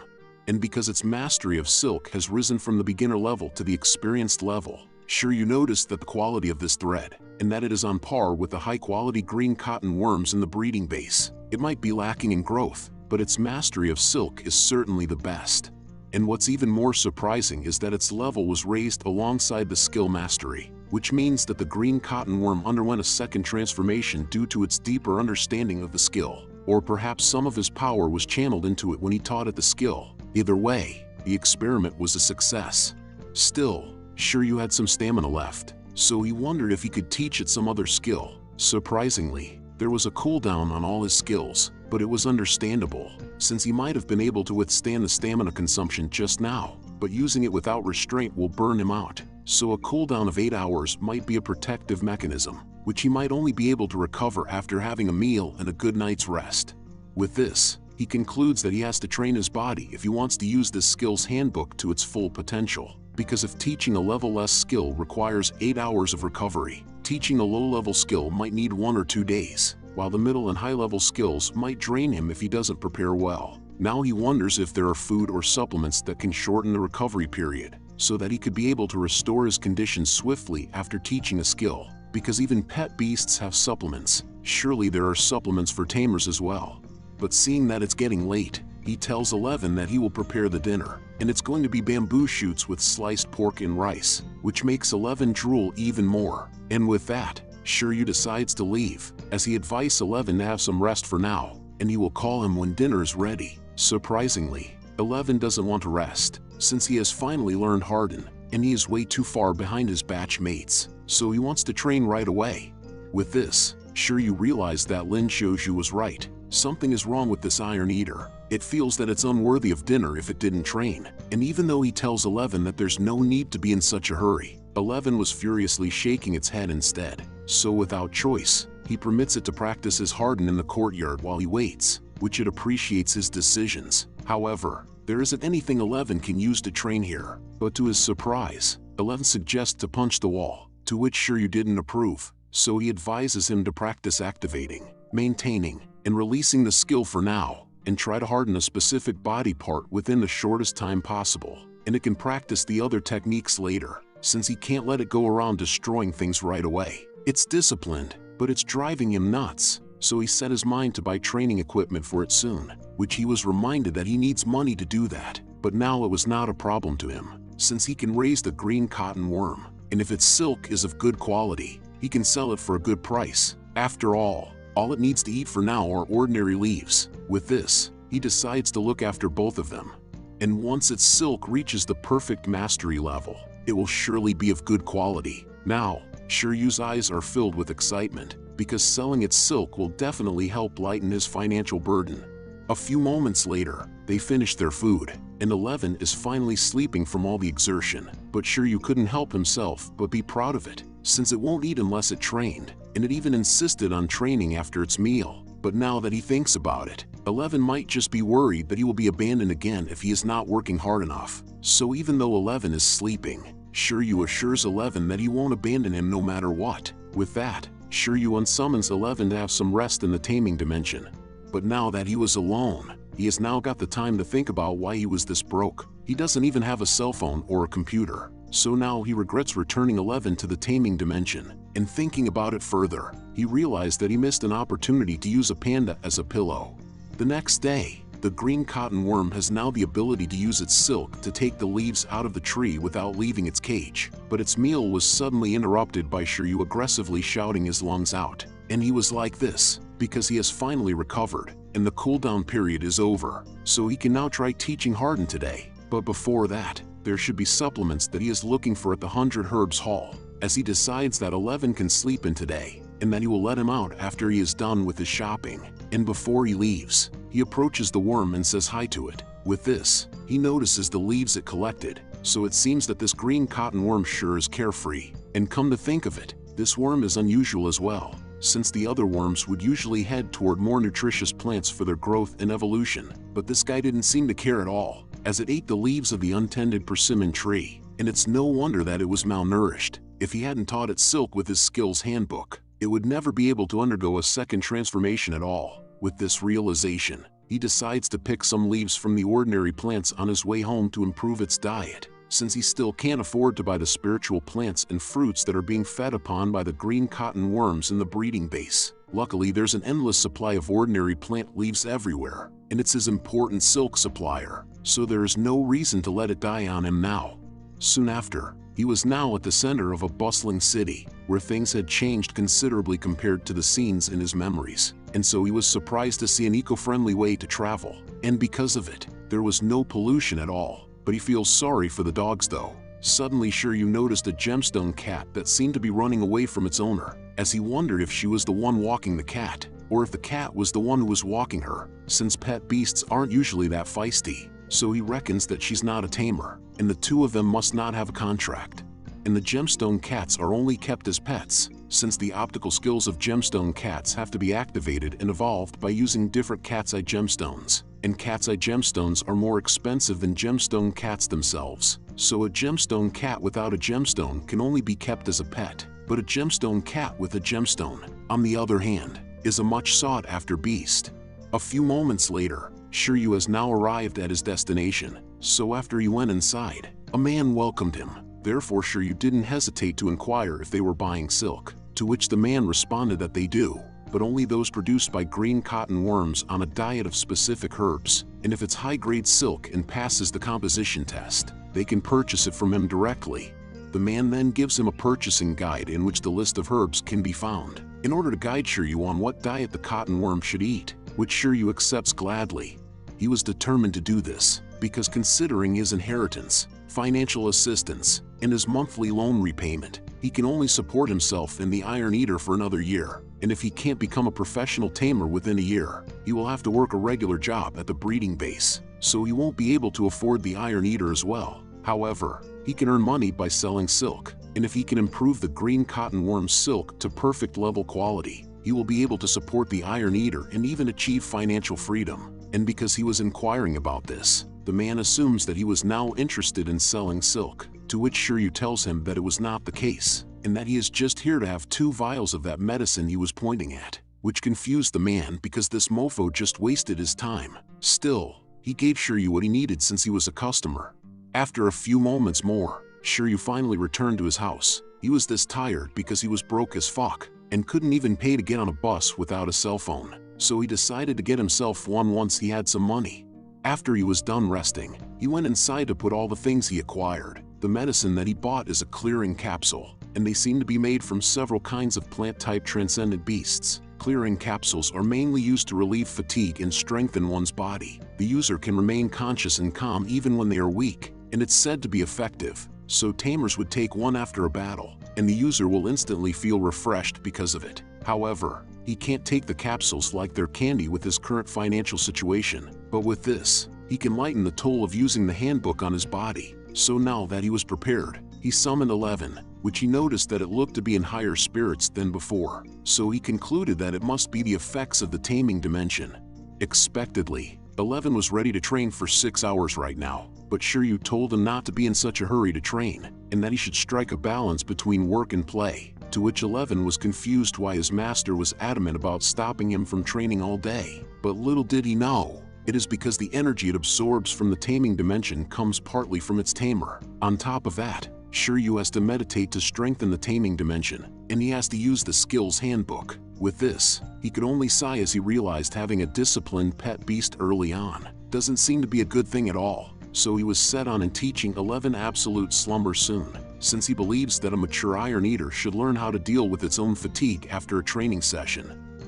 and because its mastery of silk has risen from the beginner level to the experienced level, Shiryu noticed that the quality of this thread, and that it is on par with the high-quality green cotton worms in the breeding base. It might be lacking in growth, but its mastery of silk is certainly the best. And what's even more surprising is that its level was raised alongside the skill mastery, which means that the green cotton worm underwent a second transformation due to its deeper understanding of the skill, or perhaps some of his power was channeled into it when he taught it the skill. Either way, the experiment was a success. Still, Shiryu had some stamina left, so he wondered if he could teach it some other skill. Surprisingly, there was a cooldown on all his skills, but it was understandable, since he might have been able to withstand the stamina consumption just now, but using it without restraint will burn him out. So a cooldown of 8 hours might be a protective mechanism, which he might only be able to recover after having a meal and a good night's rest. With this, he concludes that he has to train his body if he wants to use this skill's handbook to its full potential, because if teaching a level less skill requires 8 hours of recovery, teaching a low-level skill might need 1 or 2 days, while the middle and high-level skills might drain him if he doesn't prepare well. Now he wonders if there are food or supplements that can shorten the recovery period, so that he could be able to restore his condition swiftly after teaching a skill, because even pet beasts have supplements. Surely there are supplements for tamers as well. But seeing that it's getting late, he tells Eleven that he will prepare the dinner, and it's going to be bamboo shoots with sliced pork and rice, which makes Eleven drool even more. And with that, Shiryu decides to leave, as he advises Eleven to have some rest for now, and he will call him when dinner is ready. Surprisingly, Eleven doesn't want to rest, since he has finally learned Harden, and he is way too far behind his batch mates, so he wants to train right away. With this, Shiryu realized that Lin Xiaoju was right. Something is wrong with this Iron Eater. It feels that it's unworthy of dinner if it didn't train, and even though he tells Eleven that there's no need to be in such a hurry, Eleven was furiously shaking its head instead. So without choice, he permits it to practice his Harden in the courtyard while he waits, which it appreciates his decisions. However, there isn't anything Eleven can use to train here, but to his surprise, Eleven suggests to punch the wall, to which Shiryu didn't approve, so he advises him to practice activating, maintaining, and releasing the skill for now, and try to harden a specific body part within the shortest time possible, and it can practice the other techniques later, since he can't let it go around destroying things right away. It's disciplined, but it's driving him nuts, so he set his mind to buy training equipment for it soon, which he was reminded that he needs money to do that, but now it was not a problem to him, since he can raise the green cotton worm, and if its silk is of good quality, he can sell it for a good price. After all it needs to eat for now are ordinary leaves. With this, he decides to look after both of them. And once its silk reaches the perfect mastery level, it will surely be of good quality. Now, Shiryu's eyes are filled with excitement, because selling its silk will definitely help lighten his financial burden. A few moments later, they finish their food, and Eleven is finally sleeping from all the exertion, but Shiryu couldn't help himself but be proud of it, since it won't eat unless it trained, and it even insisted on training after its meal. But now that he thinks about it, Eleven might just be worried that he will be abandoned again if he is not working hard enough. So even though Eleven is sleeping, Shiryu assures Eleven that he won't abandon him no matter what. With that, Shiryu unsummons Eleven to have some rest in the taming dimension. But now that he was alone, he has now got the time to think about why he was this broke. He doesn't even have a cell phone or a computer, so now he regrets returning Eleven to the taming dimension. And thinking about it further, he realized that he missed an opportunity to use a panda as a pillow. The next day, the green cotton worm has now the ability to use its silk to take the leaves out of the tree without leaving its cage. But its meal was suddenly interrupted by Shiryu aggressively shouting his lungs out. And he was like this because he has finally recovered, and the cooldown period is over, so he can now try teaching Harden today. But before that, there should be supplements that he is looking for at the 100 Herbs Hall, as he decides that Eleven can sleep in today, and that he will let him out after he is done with his shopping. And before he leaves, he approaches the worm and says hi to it. With this, he notices the leaves it collected, so it seems that this green cotton worm sure is carefree. And come to think of it, this worm is unusual as well, since the other worms would usually head toward more nutritious plants for their growth and evolution. But this guy didn't seem to care at all, as it ate the leaves of the untended persimmon tree, and it's no wonder that it was malnourished. If he hadn't taught it silk with his skills handbook, it would never be able to undergo a second transformation at all. With this realization, he decides to pick some leaves from the ordinary plants on his way home to improve its diet, since he still can't afford to buy the spiritual plants and fruits that are being fed upon by the green cotton worms in the breeding base. Luckily, there's an endless supply of ordinary plant leaves everywhere, and it's his important silk supplier, so there is no reason to let it die on him now. Soon after, he was now at the center of a bustling city, where things had changed considerably compared to the scenes in his memories, and so he was surprised to see an eco-friendly way to travel, and because of it, there was no pollution at all. But he feels sorry for the dogs though. Suddenly Shiryu noticed a gemstone cat that seemed to be running away from its owner, as he wondered if she was the one walking the cat, or if the cat was the one who was walking her, since pet beasts aren't usually that feisty. So he reckons that she's not a tamer, and the two of them must not have a contract. And the gemstone cats are only kept as pets, since the optical skills of gemstone cats have to be activated and evolved by using different cat's eye gemstones. And cat's eye gemstones are more expensive than gemstone cats themselves, so a gemstone cat without a gemstone can only be kept as a pet. But a gemstone cat with a gemstone, on the other hand, is a much sought-after beast. A few moments later, Shiryu has now arrived at his destination, so after he went inside, a man welcomed him. Therefore Shiryu didn't hesitate to inquire if they were buying silk, to which the man responded that they do, but only those produced by green cotton worms on a diet of specific herbs, and if it's high-grade silk and passes the composition test, they can purchase it from him directly. The man then gives him a purchasing guide in which the list of herbs can be found, in order to guide Shiryu on what diet the cotton worm should eat, which Shiryu accepts gladly. He was determined to do this, because considering his inheritance, financial assistance, and his monthly loan repayment, he can only support himself and the Iron Eater for another year, and if he can't become a professional tamer within a year, he will have to work a regular job at the breeding base, so he won't be able to afford the Iron Eater as well. However, he can earn money by selling silk, and if he can improve the green cotton worm's silk to perfect level quality, he will be able to support the Iron Eater and even achieve financial freedom. And because he was inquiring about this, the man assumes that he was now interested in selling silk, to which Shiryu tells him that it was not the case, and that he is just here to have 2 vials of that medicine he was pointing at, which confused the man because this mofo just wasted his time. Still, he gave Shiryu what he needed since he was a customer. After a few moments more, Shiryu finally returned to his house. He was this tired because he was broke as fuck, and couldn't even pay to get on a bus without a cell phone, so he decided to get himself one once he had some money. After he was done resting, he went inside to put all the things he acquired. The medicine that he bought is a clearing capsule, and they seem to be made from several kinds of plant-type transcendent beasts. Clearing capsules are mainly used to relieve fatigue and strengthen one's body. The user can remain conscious and calm even when they are weak, and it's said to be effective, so tamers would take one after a battle, and the user will instantly feel refreshed because of it. However, he can't take the capsules like they're candy with his current financial situation, but with this, he can lighten the toll of using the handbook on his body. So now that he was prepared, he summoned 11, which he noticed that it looked to be in higher spirits than before, so he concluded that it must be the effects of the taming dimension. Expectedly, 11 was ready to train for 6 hours right now, but Shiryu told him not to be in such a hurry to train, and that he should strike a balance between work and play, to which 11 was confused why his master was adamant about stopping him from training all day. But little did he know, it is because the energy it absorbs from the taming dimension comes partly from its tamer. On top of that, Shiryu has to meditate to strengthen the taming dimension, and he has to use the skills handbook. With this, he could only sigh as he realized having a disciplined pet beast early on doesn't seem to be a good thing at all, so he was set on teaching 11 absolute slumber soon, since he believes that a mature Iron Eater should learn how to deal with its own fatigue after a training session.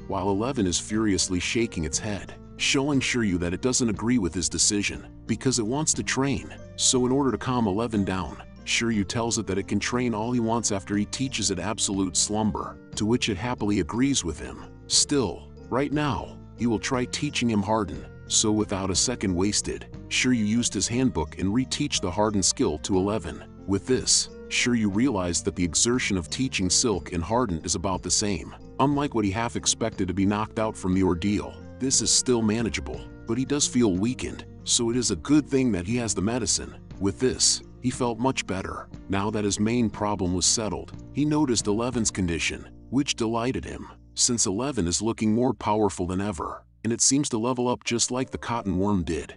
While 11 is furiously shaking its head, showing Shiryu that it doesn't agree with his decision, because it wants to train. So in order to calm 11 down, Shiryu tells it that it can train all he wants after he teaches it absolute slumber, to which it happily agrees with him. Still, right now, he will try teaching him Harden, so without a second wasted, Shiryu used his handbook and reteach the Harden skill to 11. With this, Shiryu realized that the exertion of teaching Silk and Harden is about the same. Unlike what he half expected to be knocked out from the ordeal, this is still manageable, but he does feel weakened, so it is a good thing that he has the medicine. With this, he felt much better. Now that his main problem was settled, he noticed 11's condition, which delighted him, since 11 is looking more powerful than ever. and it seems to level up just like the cotton worm did.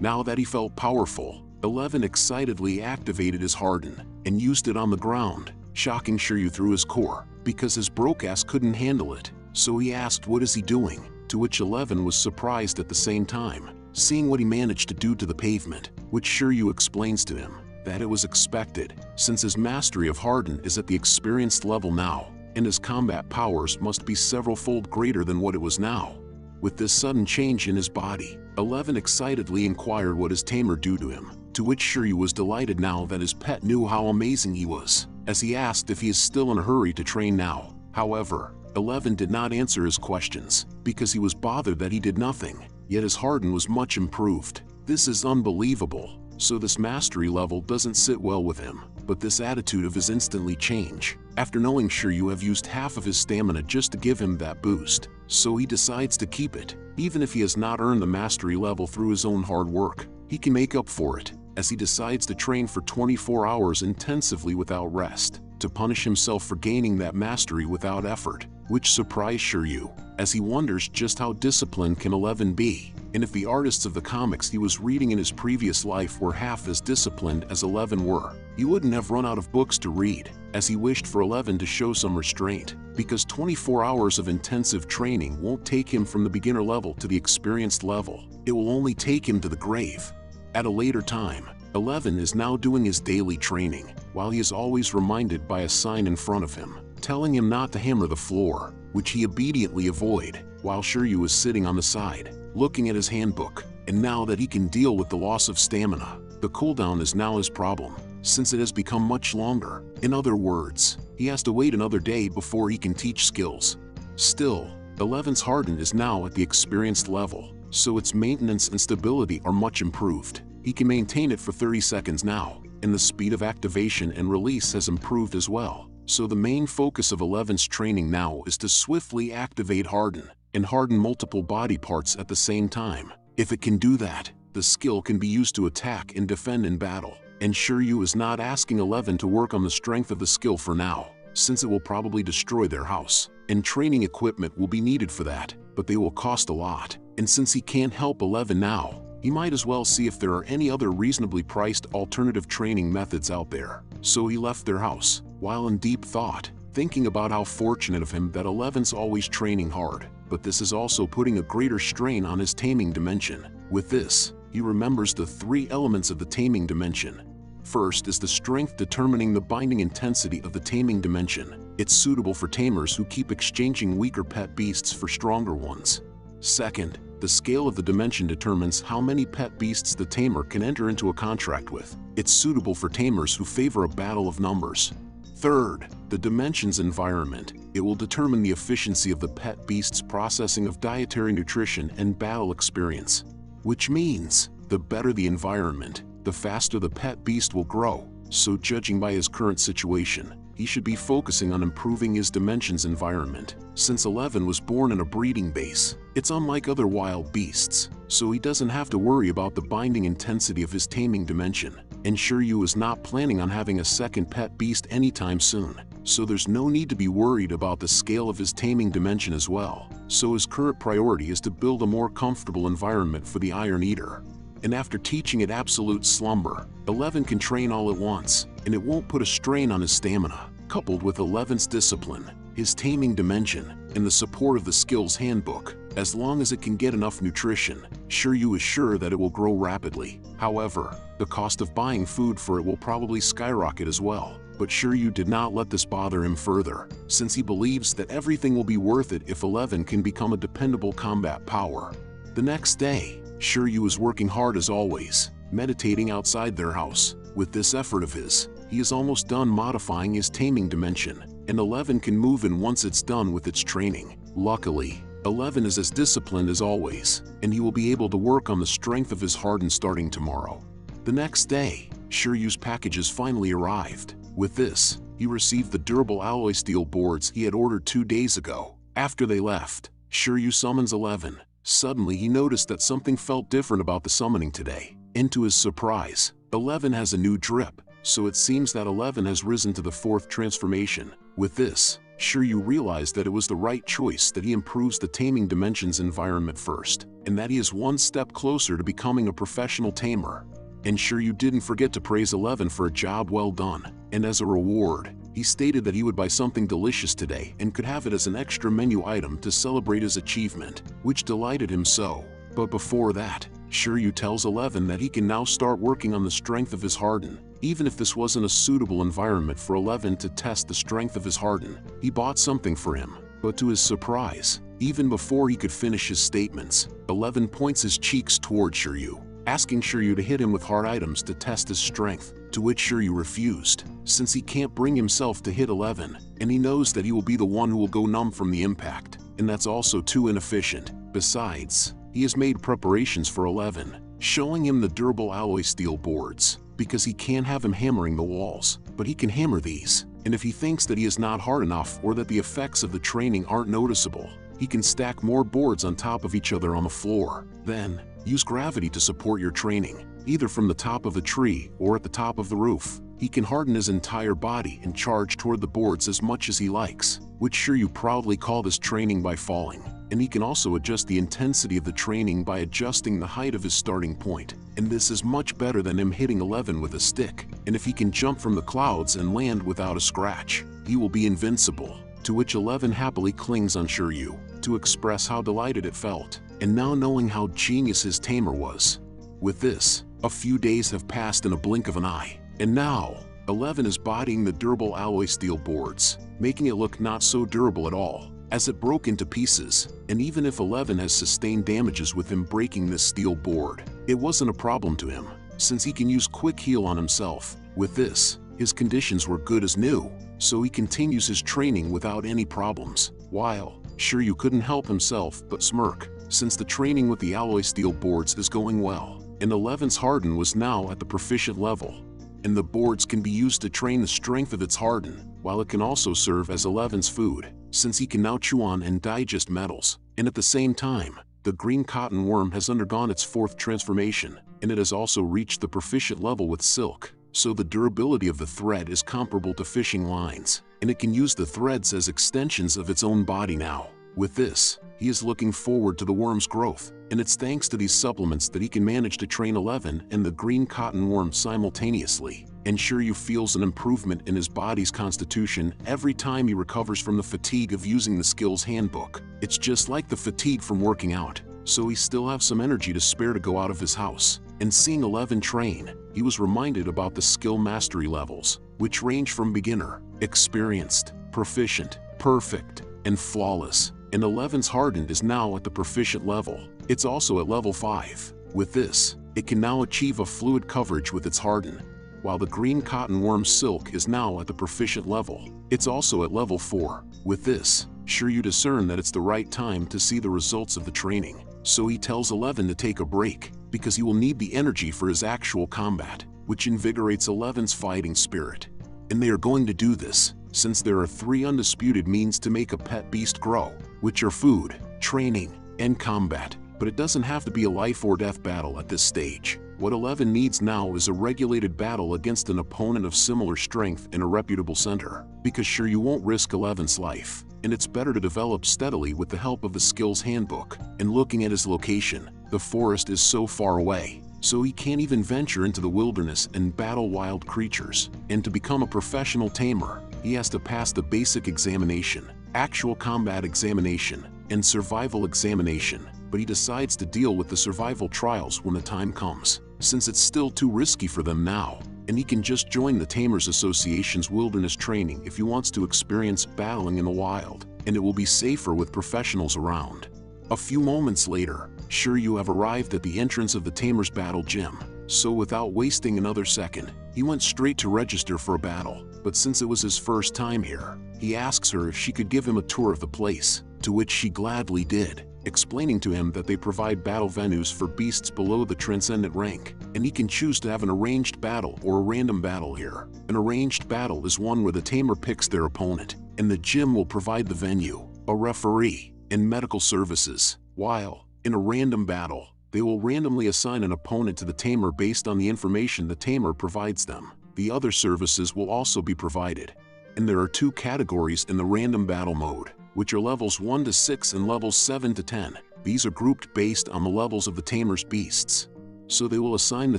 Now that he felt powerful, 11 excitedly activated his harden and used it on the ground, shocking Shiryu through his core, because his broke ass couldn't handle it. So he asked what is he doing, to which 11 was surprised at the same time, seeing what he managed to do to the pavement, which Shiryu explains to him that it was expected, since his mastery of harden is at the experienced level now, and his combat powers must be several-fold greater than what it was now. With this sudden change in his body, 11 excitedly inquired what his tamer do to him, to which Shiryu was delighted now that his pet knew how amazing he was, as he asked if he is still in a hurry to train now. However, 11 did not answer his questions, because he was bothered that he did nothing, yet his harden was much improved. This is unbelievable, so this mastery level doesn't sit well with him, but this attitude of his instantly change, after knowing Shiryu have used half of his stamina just to give him that boost, so he decides to keep it. Even if he has not earned the mastery level through his own hard work, he can make up for it, as he decides to train for 24 hours intensively without rest, to punish himself for gaining that mastery without effort, which surprised Shiryu, as he wonders just how disciplined can 11 be, and if the artists of the comics he was reading in his previous life were half as disciplined as 11 were, he wouldn't have run out of books to read, as he wished for 11 to show some restraint, because 24 hours of intensive training won't take him from the beginner level to the experienced level, it will only take him to the grave. At a later time, 11 is now doing his daily training, while he is always reminded by a sign in front of him, telling him not to hammer the floor, which he obediently avoid, while Shiryu is sitting on the side, looking at his handbook, and now that he can deal with the loss of stamina, the cooldown is now his problem, since it has become much longer. In other words, he has to wait another day before he can teach skills. Still, 11's harden is now at the experienced level, so its maintenance and stability are much improved. He can maintain it for 30 seconds now, and the speed of activation and release has improved as well. So the main focus of 11's training now is to swiftly activate harden, and harden multiple body parts at the same time. If it can do that, the skill can be used to attack and defend in battle. And Shiryu is not asking 11 to work on the strength of the skill for now, since it will probably destroy their house, and training equipment will be needed for that, but they will cost a lot. And since he can't help 11 now, he might as well see if there are any other reasonably priced alternative training methods out there. So he left their house, while in deep thought, thinking about how fortunate of him that 11's always training hard, but this is also putting a greater strain on his taming dimension. With this, he remembers the 3 elements of the taming dimension. First is the strength determining the binding intensity of the taming dimension. It's suitable for tamers who keep exchanging weaker pet beasts for stronger ones. Second, the scale of the dimension determines how many pet beasts the tamer can enter into a contract with. It's suitable for tamers who favor a battle of numbers. Third, the dimension's environment. It will determine the efficiency of the pet beast's processing of dietary nutrition and battle experience. Which means, the better the environment, the faster the pet beast will grow. So judging by his current situation, he should be focusing on improving his dimension's environment. Since 11 was born in a breeding base, it's unlike other wild beasts, so he doesn't have to worry about the binding intensity of his taming dimension. And Shiryu is not planning on having a second pet beast anytime soon, so there's no need to be worried about the scale of his taming dimension as well. So his current priority is to build a more comfortable environment for the Iron Eater. And after teaching it absolute slumber, 11 can train all at once, and it won't put a strain on his stamina. Coupled with 11's discipline, his taming dimension, and the support of the skills handbook, as long as it can get enough nutrition, Shiryu is sure that it will grow rapidly. However, the cost of buying food for it will probably skyrocket as well. But Shiryu did not let this bother him further, since he believes that everything will be worth it if 11 can become a dependable combat power. The next day, Shiryu is working hard as always, meditating outside their house. With this effort of his, he is almost done modifying his taming dimension, and 11 can move in once it's done with its training. Luckily, 11 is as disciplined as always, and he will be able to work on the strength of his harden starting tomorrow. The next day, Shiryu's packages finally arrived. With this, he received the durable alloy steel boards he had ordered 2 days ago. After they left, Shiryu summons 11. Suddenly he noticed that something felt different about the summoning today. And to his surprise, 11 has a new drip, so it seems that 11 has risen to the 4th transformation. With this, Shiryu realized that it was the right choice, that he improves the taming dimensions environment first, and that he is one step closer to becoming a professional tamer. And Shiryu didn't forget to praise 11 for a job well done, and as a reward, he stated that he would buy something delicious today and could have it as an extra menu item to celebrate his achievement, which delighted him so. But before that, Shiryu tells 11 that he can now start working on the strength of his harden. Even if this wasn't a suitable environment for 11 to test the strength of his harden, he bought something for him. But to his surprise, even before he could finish his statements, 11 points his cheeks toward Shiryu, asking Shiryu to hit him with hard items to test his strength, to which Shiryu refused, since he can't bring himself to hit 11, and he knows that he will be the one who will go numb from the impact, and that's also too inefficient. Besides, he has made preparations for 11, showing him the durable alloy steel boards, because he can't have him hammering the walls, but he can hammer these, and if he thinks that he is not hard enough or that the effects of the training aren't noticeable, he can stack more boards on top of each other on the floor. Then, use gravity to support your training, either from the top of the tree or at the top of the roof. He can harden his entire body and charge toward the boards as much as he likes, which Shiryu proudly call this training by falling. And he can also adjust the intensity of the training by adjusting the height of his starting point. And this is much better than him hitting 11 with a stick. And if he can jump from the clouds and land without a scratch, he will be invincible. To which 11 happily clings on Shiryu, to express how delighted it felt, and now knowing how genius his tamer was. With this, a few days have passed in a blink of an eye, and now, 11 is bodying the durable alloy steel boards, making it look not so durable at all, as it broke into pieces. And even if 11 has sustained damages with him breaking this steel board, it wasn't a problem to him, since he can use quick heal on himself. With this, his conditions were good as new, so he continues his training without any problems, while Shiryu couldn't help himself but smirk, since the training with the alloy steel boards is going well, and 11's harden was now at the proficient level. And the boards can be used to train the strength of its harden, while it can also serve as 11's food, since he can now chew on and digest metals. And at the same time, the green cotton worm has undergone its 4th transformation, and it has also reached the proficient level with silk, so the durability of the thread is comparable to fishing lines, and it can use the threads as extensions of its own body now. With this, he is looking forward to the worm's growth, and it's thanks to these supplements that he can manage to train 11 and the green cotton worm simultaneously. And Shiryu feels an improvement in his body's constitution every time he recovers from the fatigue of using the skills handbook. It's just like the fatigue from working out, so he still have some energy to spare to go out of his house. And seeing 11 train, he was reminded about the skill mastery levels, which range from beginner, experienced, proficient, perfect, and flawless. And 11's hardened is now at the proficient level. It's also at level 5. With this, it can now achieve a fluid coverage with its harden. While the green cotton worm silk is now at the proficient level, it's also at level 4. With this, Shiryu discern that it's the right time to see the results of the training, so he tells 11 to take a break, because he will need the energy for his actual combat, which invigorates 11's fighting spirit. And they are going to do this, since there are 3 undisputed means to make a pet beast grow, which are food, training, and combat. But it doesn't have to be a life or death battle at this stage. What 11 needs now is a regulated battle against an opponent of similar strength in a reputable center, because Shiryu won't risk 11's life, and it's better to develop steadily with the help of the skills handbook. And looking at his location, the forest is so far away, so he can't even venture into the wilderness and battle wild creatures. And to become a professional tamer, he has to pass the basic examination, actual combat examination, and survival examination. But he decides to deal with the survival trials when the time comes, since it's still too risky for them now, and he can just join the Tamers Association's wilderness training if he wants to experience battling in the wild, and it will be safer with professionals around. A few moments later, Shiryu have arrived at the entrance of the Tamers Battle Gym, so without wasting another second, he went straight to register for a battle. But since it was his first time here, he asks her if she could give him a tour of the place, to which she gladly did, explaining to him that they provide battle venues for beasts below the transcendent rank, and he can choose to have an arranged battle or a random battle here. An arranged battle is one where the tamer picks their opponent, and the gym will provide the venue, a referee, and medical services, while, in a random battle, they will randomly assign an opponent to the tamer based on the information the tamer provides them. The other services will also be provided. and there are 2 categories in the random battle mode, which are levels 1 to 6 and levels 7 to 10. These are grouped based on the levels of the tamer's beasts. So they will assign the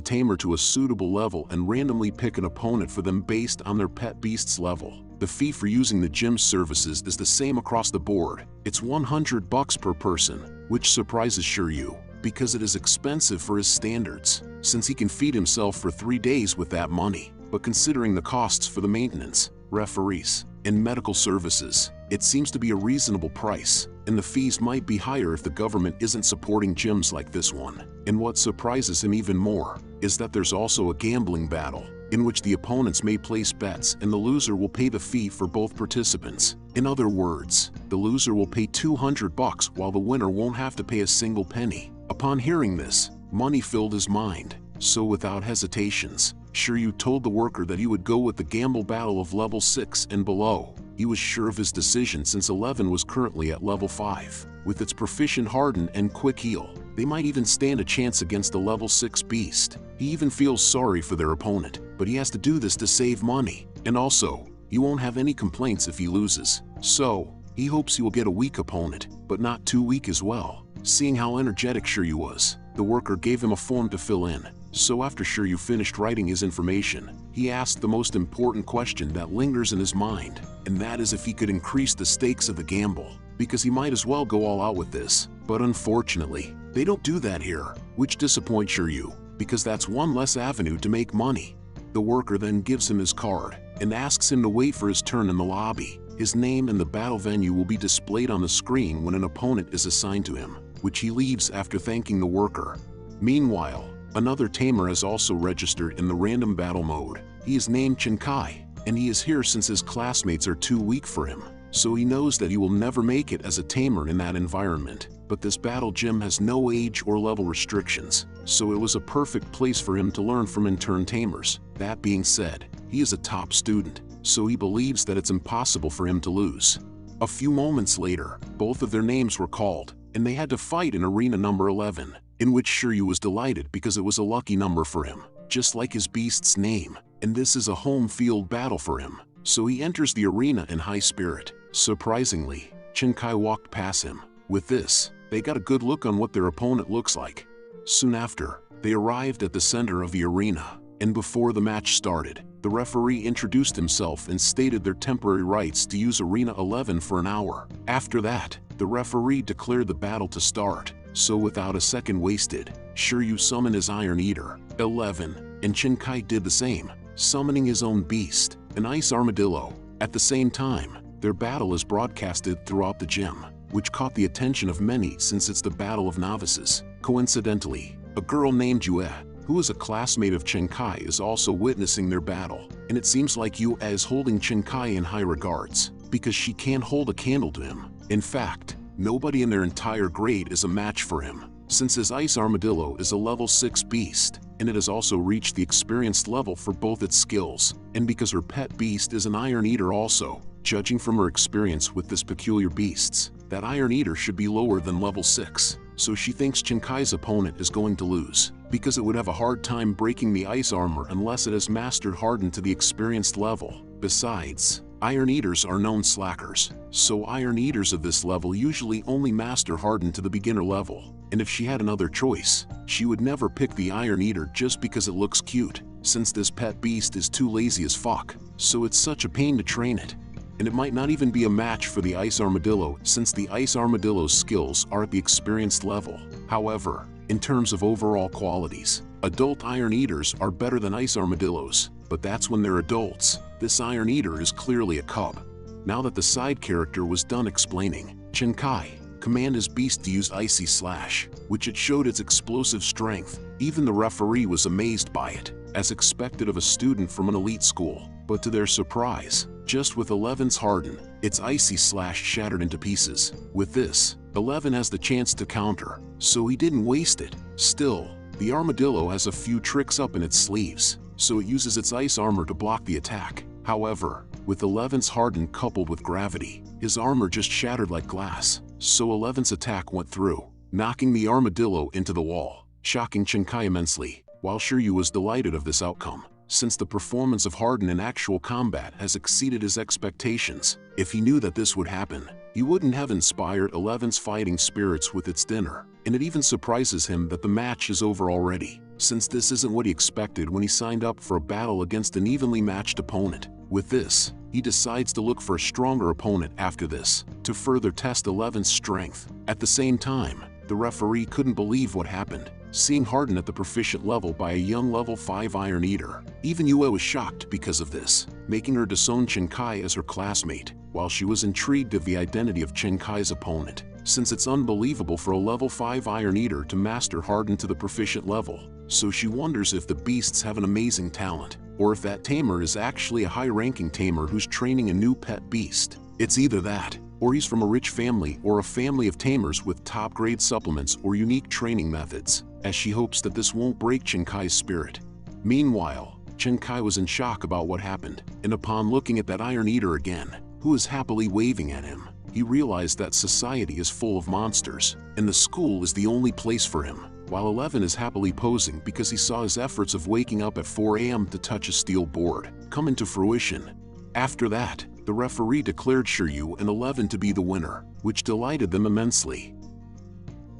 tamer to a suitable level and randomly pick an opponent for them based on their pet beast's level. The fee for using the gym's services is the same across the board. It's $100 per person, which surprises Shiryu, because it is expensive for his standards, since he can feed himself for 3 days with that money. But considering the costs for the maintenance, referees, and medical services, it seems to be a reasonable price, and the fees might be higher if the government isn't supporting gyms like this one. And what surprises him even more is that there's also a gambling battle, in which the opponents may place bets and the loser will pay the fee for both participants. In other words, the loser will pay $200 while the winner won't have to pay a single penny. Upon hearing this, money filled his mind, so without hesitations, Shiryu told the worker that he would go with the gamble battle of level 6 and below. He was sure of his decision since 11 was currently at level 5. With its proficient harden and quick heal, they might even stand a chance against the level 6 beast. He even feels sorry for their opponent, but he has to do this to save money. And also, he won't have any complaints if he loses. So, he hopes he will get a weak opponent, but not too weak as well. Seeing how energetic Shiryu was, the worker gave him a form to fill in. So after Shiryu finished writing his information, he asked the most important question that lingers in his mind, and that is if he could increase the stakes of the gamble, because he might as well go all out with this. But unfortunately, they don't do that here, which disappoints Shiryu, because that's one less avenue to make money. The worker then gives him his card, and asks him to wait for his turn in the lobby. His name and the battle venue will be displayed on the screen when an opponent is assigned to him, which he leaves after thanking the worker. Meanwhile, another tamer has also registered in the random battle mode. He is named Shinkai, and he is here since his classmates are too weak for him, so he knows that he will never make it as a tamer in that environment. But this battle gym has no age or level restrictions, so it was a perfect place for him to learn from intern tamers. That being said, he is a top student, so he believes that it's impossible for him to lose. A few moments later, both of their names were called, and they had to fight in arena number 11, in which Shiryu was delighted because it was a lucky number for him, just like his beast's name, and this is a home field battle for him, so he enters the arena in high spirit. Surprisingly, Shinkai walked past him. With this, they got a good look on what their opponent looks like. Soon after, they arrived at the center of the arena, and before the match started, the referee introduced himself and stated their temporary rights to use Arena 11 for an hour. After that, the referee declared the battle to start, so without a second wasted, Shiryu summoned his Iron Eater, 11, and Shinkai did the same, summoning his own beast, an Ice Armadillo. At the same time, their battle is broadcasted throughout the gym, which caught the attention of many since it's the Battle of Novices. Coincidentally, a girl named Yue, who is a classmate of Shinkai, is also witnessing their battle, and it seems like Yue is holding Shinkai in high regards, because she can't hold a candle to him. In fact, nobody in their entire grade is a match for him, since his Ice Armadillo is a level 6 beast, and it has also reached the experienced level for both its skills, and because her pet beast is an Iron Eater also. Judging from her experience with this peculiar beasts, that Iron Eater should be lower than level 6, so she thinks Shinkai's opponent is going to lose, because it would have a hard time breaking the ice armor unless it has mastered hardened to the experienced level. Besides, Iron Eaters are known slackers, so Iron Eaters of this level usually only master hardened to the beginner level, and if she had another choice, she would never pick the Iron Eater just because it looks cute, since this pet beast is too lazy as fuck, so it's such a pain to train it. And it might not even be a match for the Ice Armadillo since the Ice Armadillo's skills are at the experienced level. However, in terms of overall qualities, adult Iron Eaters are better than Ice Armadillos, but that's when they're adults. This Iron Eater is clearly a cub. Now that the side character was done explaining, Shinkai commanded his beast to use Icy Slash, which it showed its explosive strength. Even the referee was amazed by it, as expected of a student from an elite school. But to their surprise, just with 11's harden, its Icy Slash shattered into pieces. With this, 11 has the chance to counter, so he didn't waste it. Still, the Armadillo has a few tricks up in its sleeves, so it uses its ice armor to block the attack. However, with 11's harden coupled with gravity, his armor just shattered like glass, so 11's attack went through, knocking the Armadillo into the wall, shocking Shinkai immensely. While Shiryu was delighted of this outcome, since the performance of Hardin in actual combat has exceeded his expectations. If he knew that this would happen, he wouldn't have inspired Eleven's fighting spirits with its dinner. And it even surprises him that the match is over already, since this isn't what he expected when he signed up for a battle against an evenly matched opponent. With this, he decides to look for a stronger opponent after this, to further test Eleven's strength. At the same time, the referee couldn't believe what happened, seeing Hardin at the proficient level by a young level 5 Iron Eater. Even Yue was shocked because of this, making her disown Chen Kai as her classmate, while she was intrigued of the identity of Chen Kai's opponent, since it's unbelievable for a level 5 Iron Eater to master Hardin to the proficient level. So she wonders if the beasts have an amazing talent, or if that tamer is actually a high-ranking tamer who's training a new pet beast. It's either that, or he's from a rich family or a family of tamers with top-grade supplements or unique training methods, as she hopes that this won't break Chen Kai's spirit. Meanwhile, Chen Kai was in shock about what happened, and upon looking at that Iron Eater again, who is happily waving at him, he realized that society is full of monsters, and the school is the only place for him, while 11 is happily posing because he saw his efforts of waking up at 4 a.m. to touch a steel board come into fruition. After that, the referee declared Shiryu and 11 to be the winner, which delighted them immensely.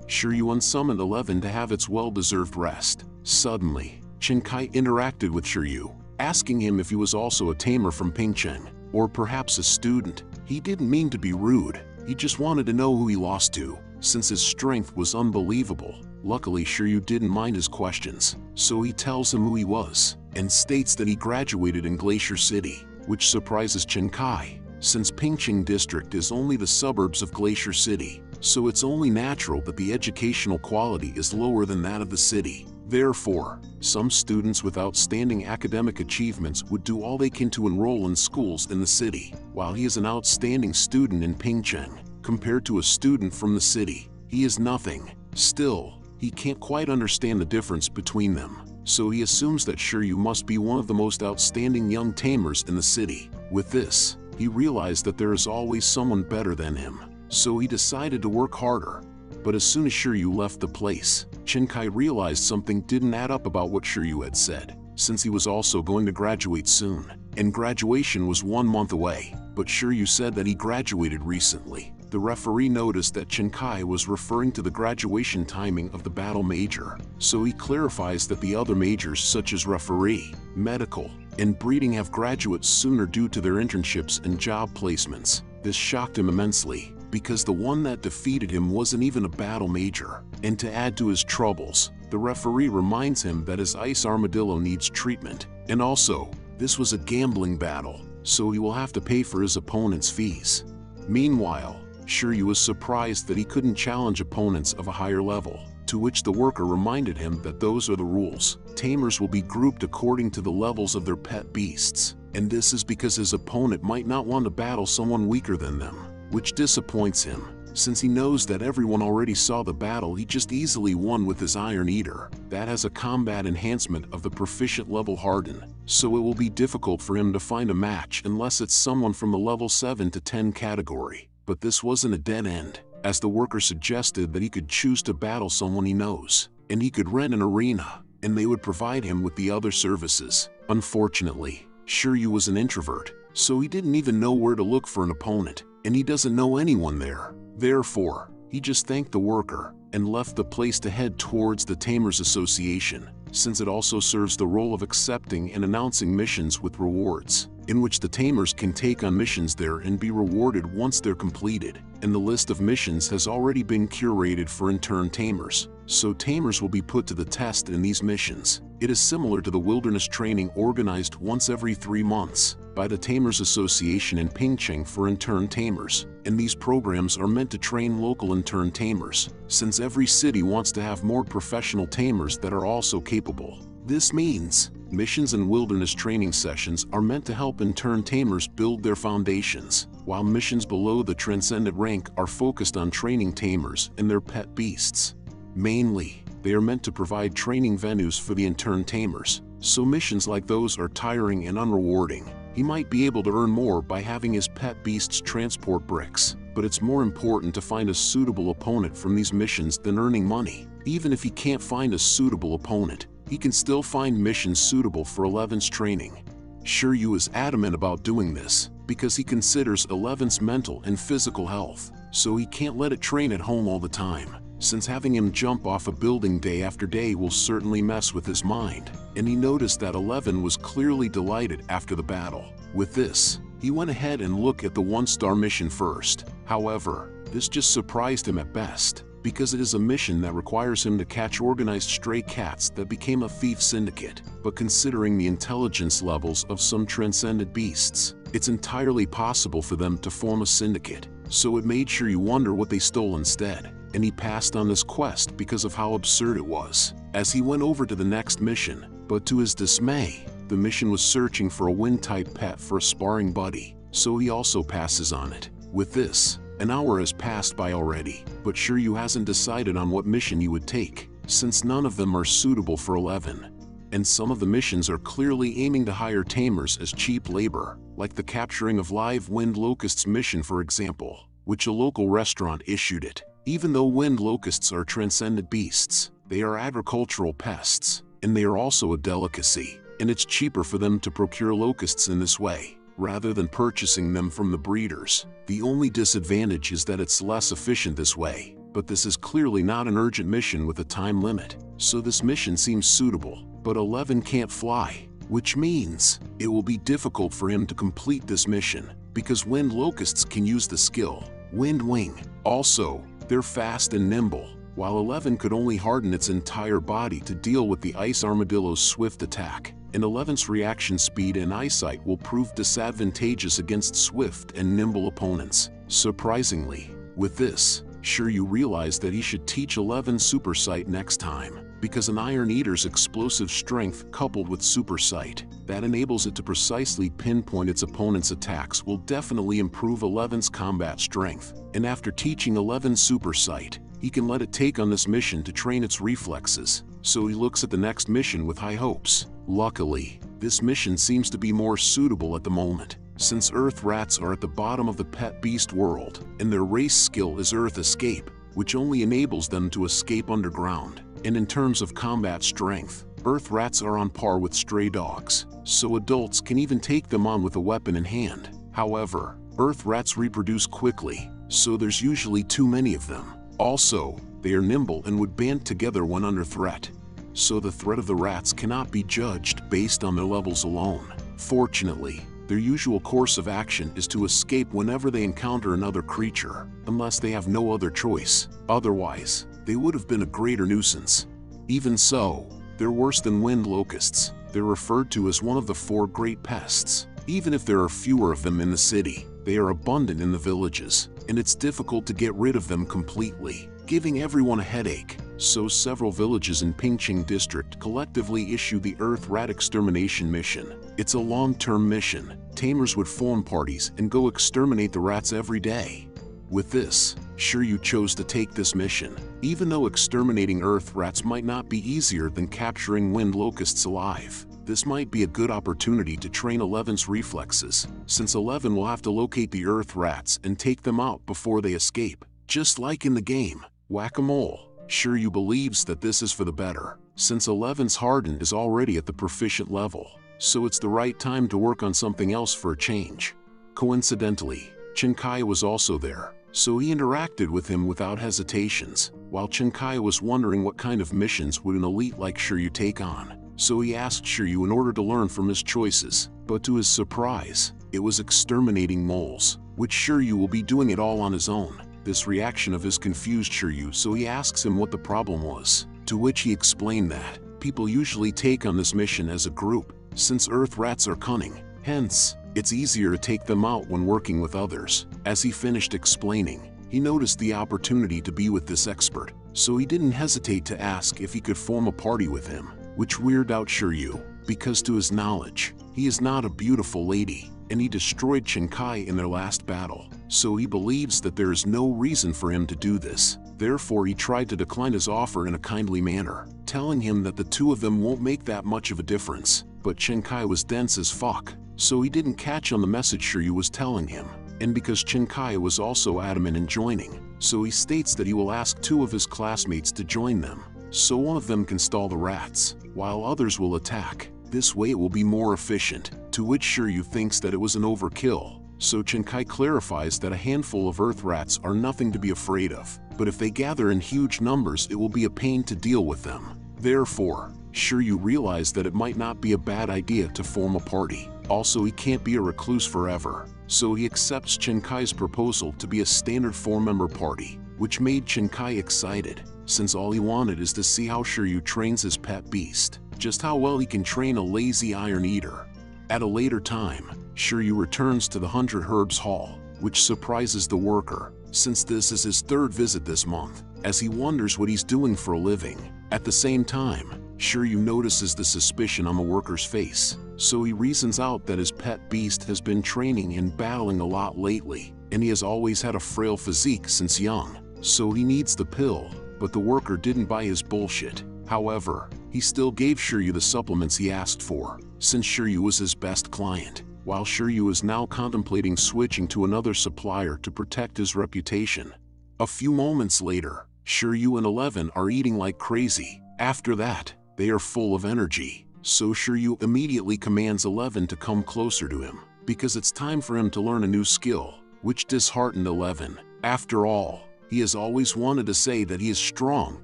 Shiryu summoned 11 to have its well-deserved rest. Suddenly, Chen Kai interacted with Shiryu, asking him if he was also a tamer from Pingcheng, or perhaps a student. He didn't mean to be rude, he just wanted to know who he lost to, since his strength was unbelievable. Luckily, Shiryu didn't mind his questions, so he tells him who he was, and states that he graduated in Glacier City, which surprises Chen Kai, since Pingcheng District is only the suburbs of Glacier City, so it's only natural that the educational quality is lower than that of the city. Therefore, some students with outstanding academic achievements would do all they can to enroll in schools in the city, while he is an outstanding student in Pingcheng. Compared to a student from the city, he is nothing. Still, he can't quite understand the difference between them, so he assumes that Shiryu must be one of the most outstanding young tamers in the city. With this, he realized that there is always someone better than him, so he decided to work harder. But as soon as Shiryu left the place, Chen Kai realized something didn't add up about what Shiryu had said, since he was also going to graduate soon, and graduation was 1 month away, but Shiryu said that he graduated recently. The referee noticed that Chen Kai was referring to the graduation timing of the battle major, so he clarifies that the other majors such as referee, medical, and breeding have graduates sooner due to their internships and job placements. This shocked him immensely, because the one that defeated him wasn't even a battle major. And to add to his troubles, the referee reminds him that his ice armadillo needs treatment, and also, this was a gambling battle, so he will have to pay for his opponent's fees. Meanwhile, Shiryu was surprised that he couldn't challenge opponents of a higher level, to which the worker reminded him that those are the rules. Tamers will be grouped according to the levels of their pet beasts, and this is because his opponent might not want to battle someone weaker than them, which disappoints him, since he knows that everyone already saw the battle he just easily won with his Iron Eater. That has a combat enhancement of the proficient level Hardin, so it will be difficult for him to find a match unless it's someone from the level 7 to 10 category. But this wasn't a dead end, as the worker suggested that he could choose to battle someone he knows, and he could rent an arena, and they would provide him with the other services. Unfortunately, Shiryu was an introvert, so he didn't even know where to look for an opponent, and he doesn't know anyone there. Therefore, he just thanked the worker and left the place to head towards the Tamers Association, since it also serves the role of accepting and announcing missions with rewards, in which the tamers can take on missions there and be rewarded once they're completed. And the list of missions has already been curated for intern tamers, so tamers will be put to the test in these missions. It is similar to the wilderness training organized once every 3 months by the Tamers Association in Pingcheng for intern tamers, and these programs are meant to train local intern tamers, since every city wants to have more professional tamers that are also capable. This means missions and wilderness training sessions are meant to help intern tamers build their foundations, while missions below the transcendent rank are focused on training tamers and their pet beasts. Mainly, they are meant to provide training venues for the intern tamers, so missions like those are tiring and unrewarding. He might be able to earn more by having his pet beasts transport bricks, but it's more important to find a suitable opponent from these missions than earning money. Even if he can't find a suitable opponent, he can still find missions suitable for Eleven's training. Shiryu is adamant about doing this because he considers Eleven's mental and physical health, so he can't let it train at home all the time, since having him jump off a building day after day will certainly mess with his mind. And he noticed that Eleven was clearly delighted after the battle. With this, he went ahead and looked at the 1-star mission first. However, this just surprised him at best, because it is a mission that requires him to catch organized stray cats that became a thief syndicate. But considering the intelligence levels of some transcended beasts, it's entirely possible for them to form a syndicate. So it made Shiryu wonder what they stole instead, and he passed on this quest because of how absurd it was. As he went over to the next mission, but to his dismay, the mission was searching for a wind-type pet for a sparring buddy, so he also passes on it. With this, an hour has passed by already, but Shiryu hasn't decided on what mission he would take, since none of them are suitable for Eleven. And some of the missions are clearly aiming to hire tamers as cheap labor, like the capturing of live wind locusts mission for example, which a local restaurant issued it. Even though wind locusts are transcendent beasts, they are agricultural pests, and they are also a delicacy, and it's cheaper for them to procure locusts in this way, rather than purchasing them from the breeders. The only disadvantage is that it's less efficient this way, but this is clearly not an urgent mission with a time limit, so this mission seems suitable. But Eleven can't fly, which means it will be difficult for him to complete this mission, because wind locusts can use the skill Wind Wing. Also, they're fast and nimble, while Eleven could only harden its entire body to deal with the ice armadillo's swift attack, and Eleven's reaction speed and eyesight will prove disadvantageous against swift and nimble opponents. Surprisingly, with this, Shiryu realized that he should teach Eleven Super Sight next time, because an Iron Eater's explosive strength coupled with Super Sight that enables it to precisely pinpoint its opponent's attacks will definitely improve Eleven's combat strength. And after teaching Eleven Super Sight, he can let it take on this mission to train its reflexes, so he looks at the next mission with high hopes. Luckily, this mission seems to be more suitable at the moment, since Earth Rats are at the bottom of the pet beast world, and their race skill is Earth Escape, which only enables them to escape underground. And in terms of combat strength, Earth Rats are on par with stray dogs, so adults can even take them on with a weapon in hand. However, Earth Rats reproduce quickly, so there's usually too many of them. Also, they are nimble and would band together when under threat, so the threat of the rats cannot be judged based on their levels alone. Fortunately, their usual course of action is to escape whenever they encounter another creature, unless they have no other choice. Otherwise, they would have been a greater nuisance. Even so, they're worse than wind locusts. They're referred to as one of the 4 great pests. Even if there are fewer of them in the city, they are abundant in the villages, and it's difficult to get rid of them completely, giving everyone a headache. So several villages in Pingqing district collectively issue the Earth Rat Extermination Mission. It's a long-term mission. Tamers would form parties and go exterminate the rats every day. With this, Shiryu chose to take this mission, even though exterminating Earth Rats might not be easier than capturing wind locusts alive. This might be a good opportunity to train Eleven's reflexes, since Eleven will have to locate the Earth Rats and take them out before they escape. Just like in the game Whack-a-Mole, Shiryu believes that this is for the better, since Eleven's hardened is already at the proficient level, so it's the right time to work on something else for a change. Coincidentally, Chinkaya was also there, so he interacted with him without hesitations, while Chinkaya was wondering what kind of missions would an elite like Shiryu take on. So he asked Shiryu in order to learn from his choices, but to his surprise, it was exterminating moles, which Shiryu will be doing it all on his own. This reaction of his confused Shiryu, so he asks him what the problem was, to which he explained that people usually take on this mission as a group, since Earth Rats are cunning, hence, it's easier to take them out when working with others. As he finished explaining, he noticed the opportunity to be with this expert, so he didn't hesitate to ask if he could form a party with him, which weirded out Shiryu, because to his knowledge, he is not a beautiful lady, and he destroyed Chinkaya in their last battle, so he believes that there is no reason for him to do this. Therefore he tried to decline his offer in a kindly manner, telling him that the two of them won't make that much of a difference. But Chinkaya was dense as fuck, so he didn't catch on the message Shiryu was telling him. And because Chinkaya was also adamant in joining, so he states that he will ask 2 of his classmates to join them, so one of them can stall the rats. while others will attack. This way it will be more efficient, to which Shiryu thinks that it was an overkill. So Chinkai clarifies that a handful of earth rats are nothing to be afraid of, but if they gather in huge numbers it will be a pain to deal with them. Therefore, Shiryu realized that it might not be a bad idea to form a party. Also, he can't be a recluse forever, so he accepts Chinkai's proposal to be a standard 4-member party, which made Chinkai excited, since all he wanted is to see how Shiryu trains his pet beast, just how well he can train a lazy iron eater. At a later time, Shiryu returns to the 100 Herbs Hall, which surprises the worker, since this is his 3rd visit this month, as he wonders what he's doing for a living. At the same time, Shiryu notices the suspicion on the worker's face, so he reasons out that his pet beast has been training and battling a lot lately, and he has always had a frail physique since young, so he needs the pill, but the worker didn't buy his bullshit. However, he still gave Shiryu the supplements he asked for, since Shiryu was his best client, while Shiryu is now contemplating switching to another supplier to protect his reputation. A few moments later, Shiryu and 11 are eating like crazy. After that, they are full of energy, so Shiryu immediately commands 11 to come closer to him, because it's time for him to learn a new skill, which disheartened 11. After all, he has always wanted to say that he is strong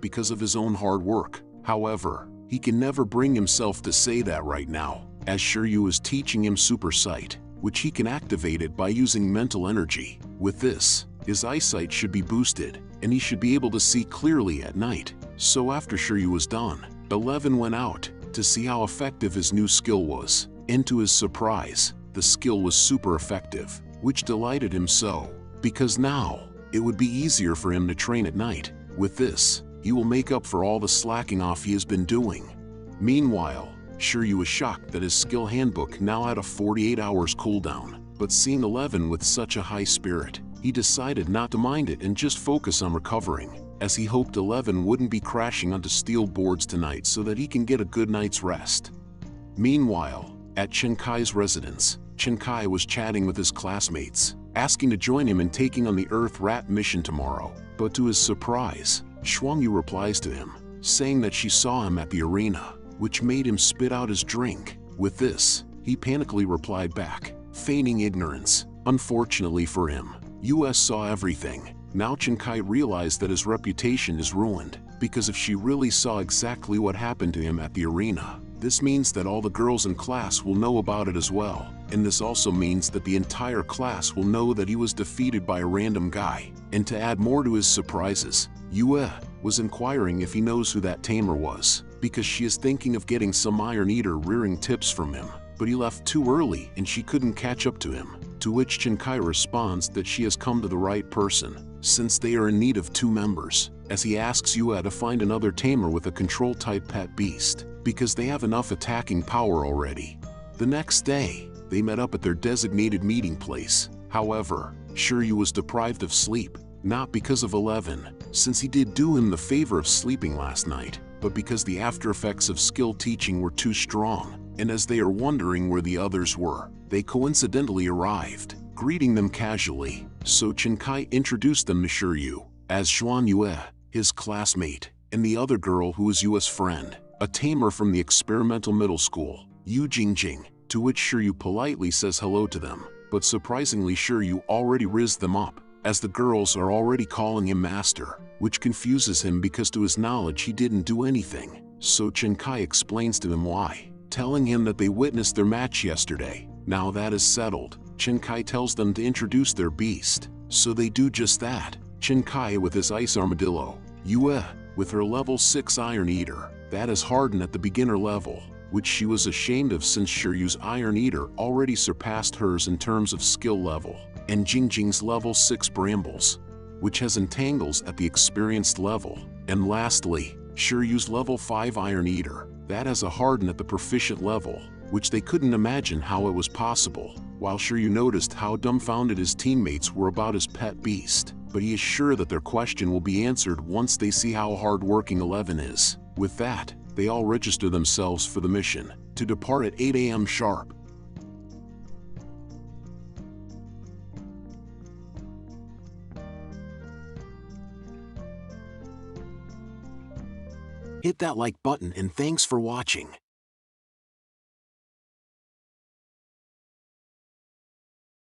because of his own hard work. However, he can never bring himself to say that right now, as Shiryu is teaching him Super Sight, which he can activate it by using mental energy. With this, his eyesight should be boosted, and he should be able to see clearly at night. So after Shiryu was done, 11 went out to see how effective his new skill was, and to his surprise, the skill was super effective, which delighted him so, because now, it would be easier for him to train at night. With this, he will make up for all the slacking off he has been doing. Meanwhile, Shiryu was shocked that his skill handbook now had a 48 hours cooldown, but seeing 11 with such a high spirit, he decided not to mind it and just focus on recovering, as he hoped 11 wouldn't be crashing onto steel boards tonight so that he can get a good night's rest. Meanwhile, at Chinkai's residence, Chinkai was chatting with his classmates, asking to join him in taking on the Earth Rat mission tomorrow, but to his surprise, Shuangyu replies to him, saying that she saw him at the arena, which made him spit out his drink. With this, he panically replied back, feigning ignorance. Unfortunately for him, US saw everything. Now Chinkai realized that his reputation is ruined, because if she really saw exactly what happened to him at the arena, this means that all the girls in class will know about it as well, and this also means that the entire class will know that he was defeated by a random guy. And to add more to his surprises, Yue was inquiring if he knows who that tamer was, because she is thinking of getting some Iron Eater rearing tips from him, but he left too early and she couldn't catch up to him, to which Chinkai responds that she has come to the right person, since they are in need of 2 members, as he asks Yue to find another tamer with a control-type pet beast, because they have enough attacking power already. The next day, they met up at their designated meeting place. However, Shiryu was deprived of sleep, not because of 11, since he did do him the favor of sleeping last night, but because the after effects of skill teaching were too strong, and as they are wondering where the others were, they coincidentally arrived, greeting them casually. So Chinkai introduced them to Shiryu as Xuan Yue, his classmate, and the other girl who was Yue's friend, a tamer from the experimental middle school, Yu Jingjing, to which Shiryu politely says hello to them, but surprisingly Shiryu already rizzed them up, as the girls are already calling him master, which confuses him because to his knowledge he didn't do anything. So Chinkai explains to him why, telling him that they witnessed their match yesterday. Now that is settled, Chinkai tells them to introduce their beast, so they do just that. Chinkai with his ice armadillo, Yue with her level 6 Iron Eater, that is hardened at the beginner level, which she was ashamed of since Shiryu's Iron Eater already surpassed hers in terms of skill level, and Jingjing's level 6 Brambles, which has entangles at the experienced level, and lastly, Shiryu's level 5 Iron Eater, that has a harden at the proficient level, which they couldn't imagine how it was possible, while Shiryu noticed how dumbfounded his teammates were about his pet beast, but he is sure that their question will be answered once they see how hard-working 11 is. With that, they all register themselves for the mission, to depart at 8 AM sharp. Hit that like button and thanks for watching.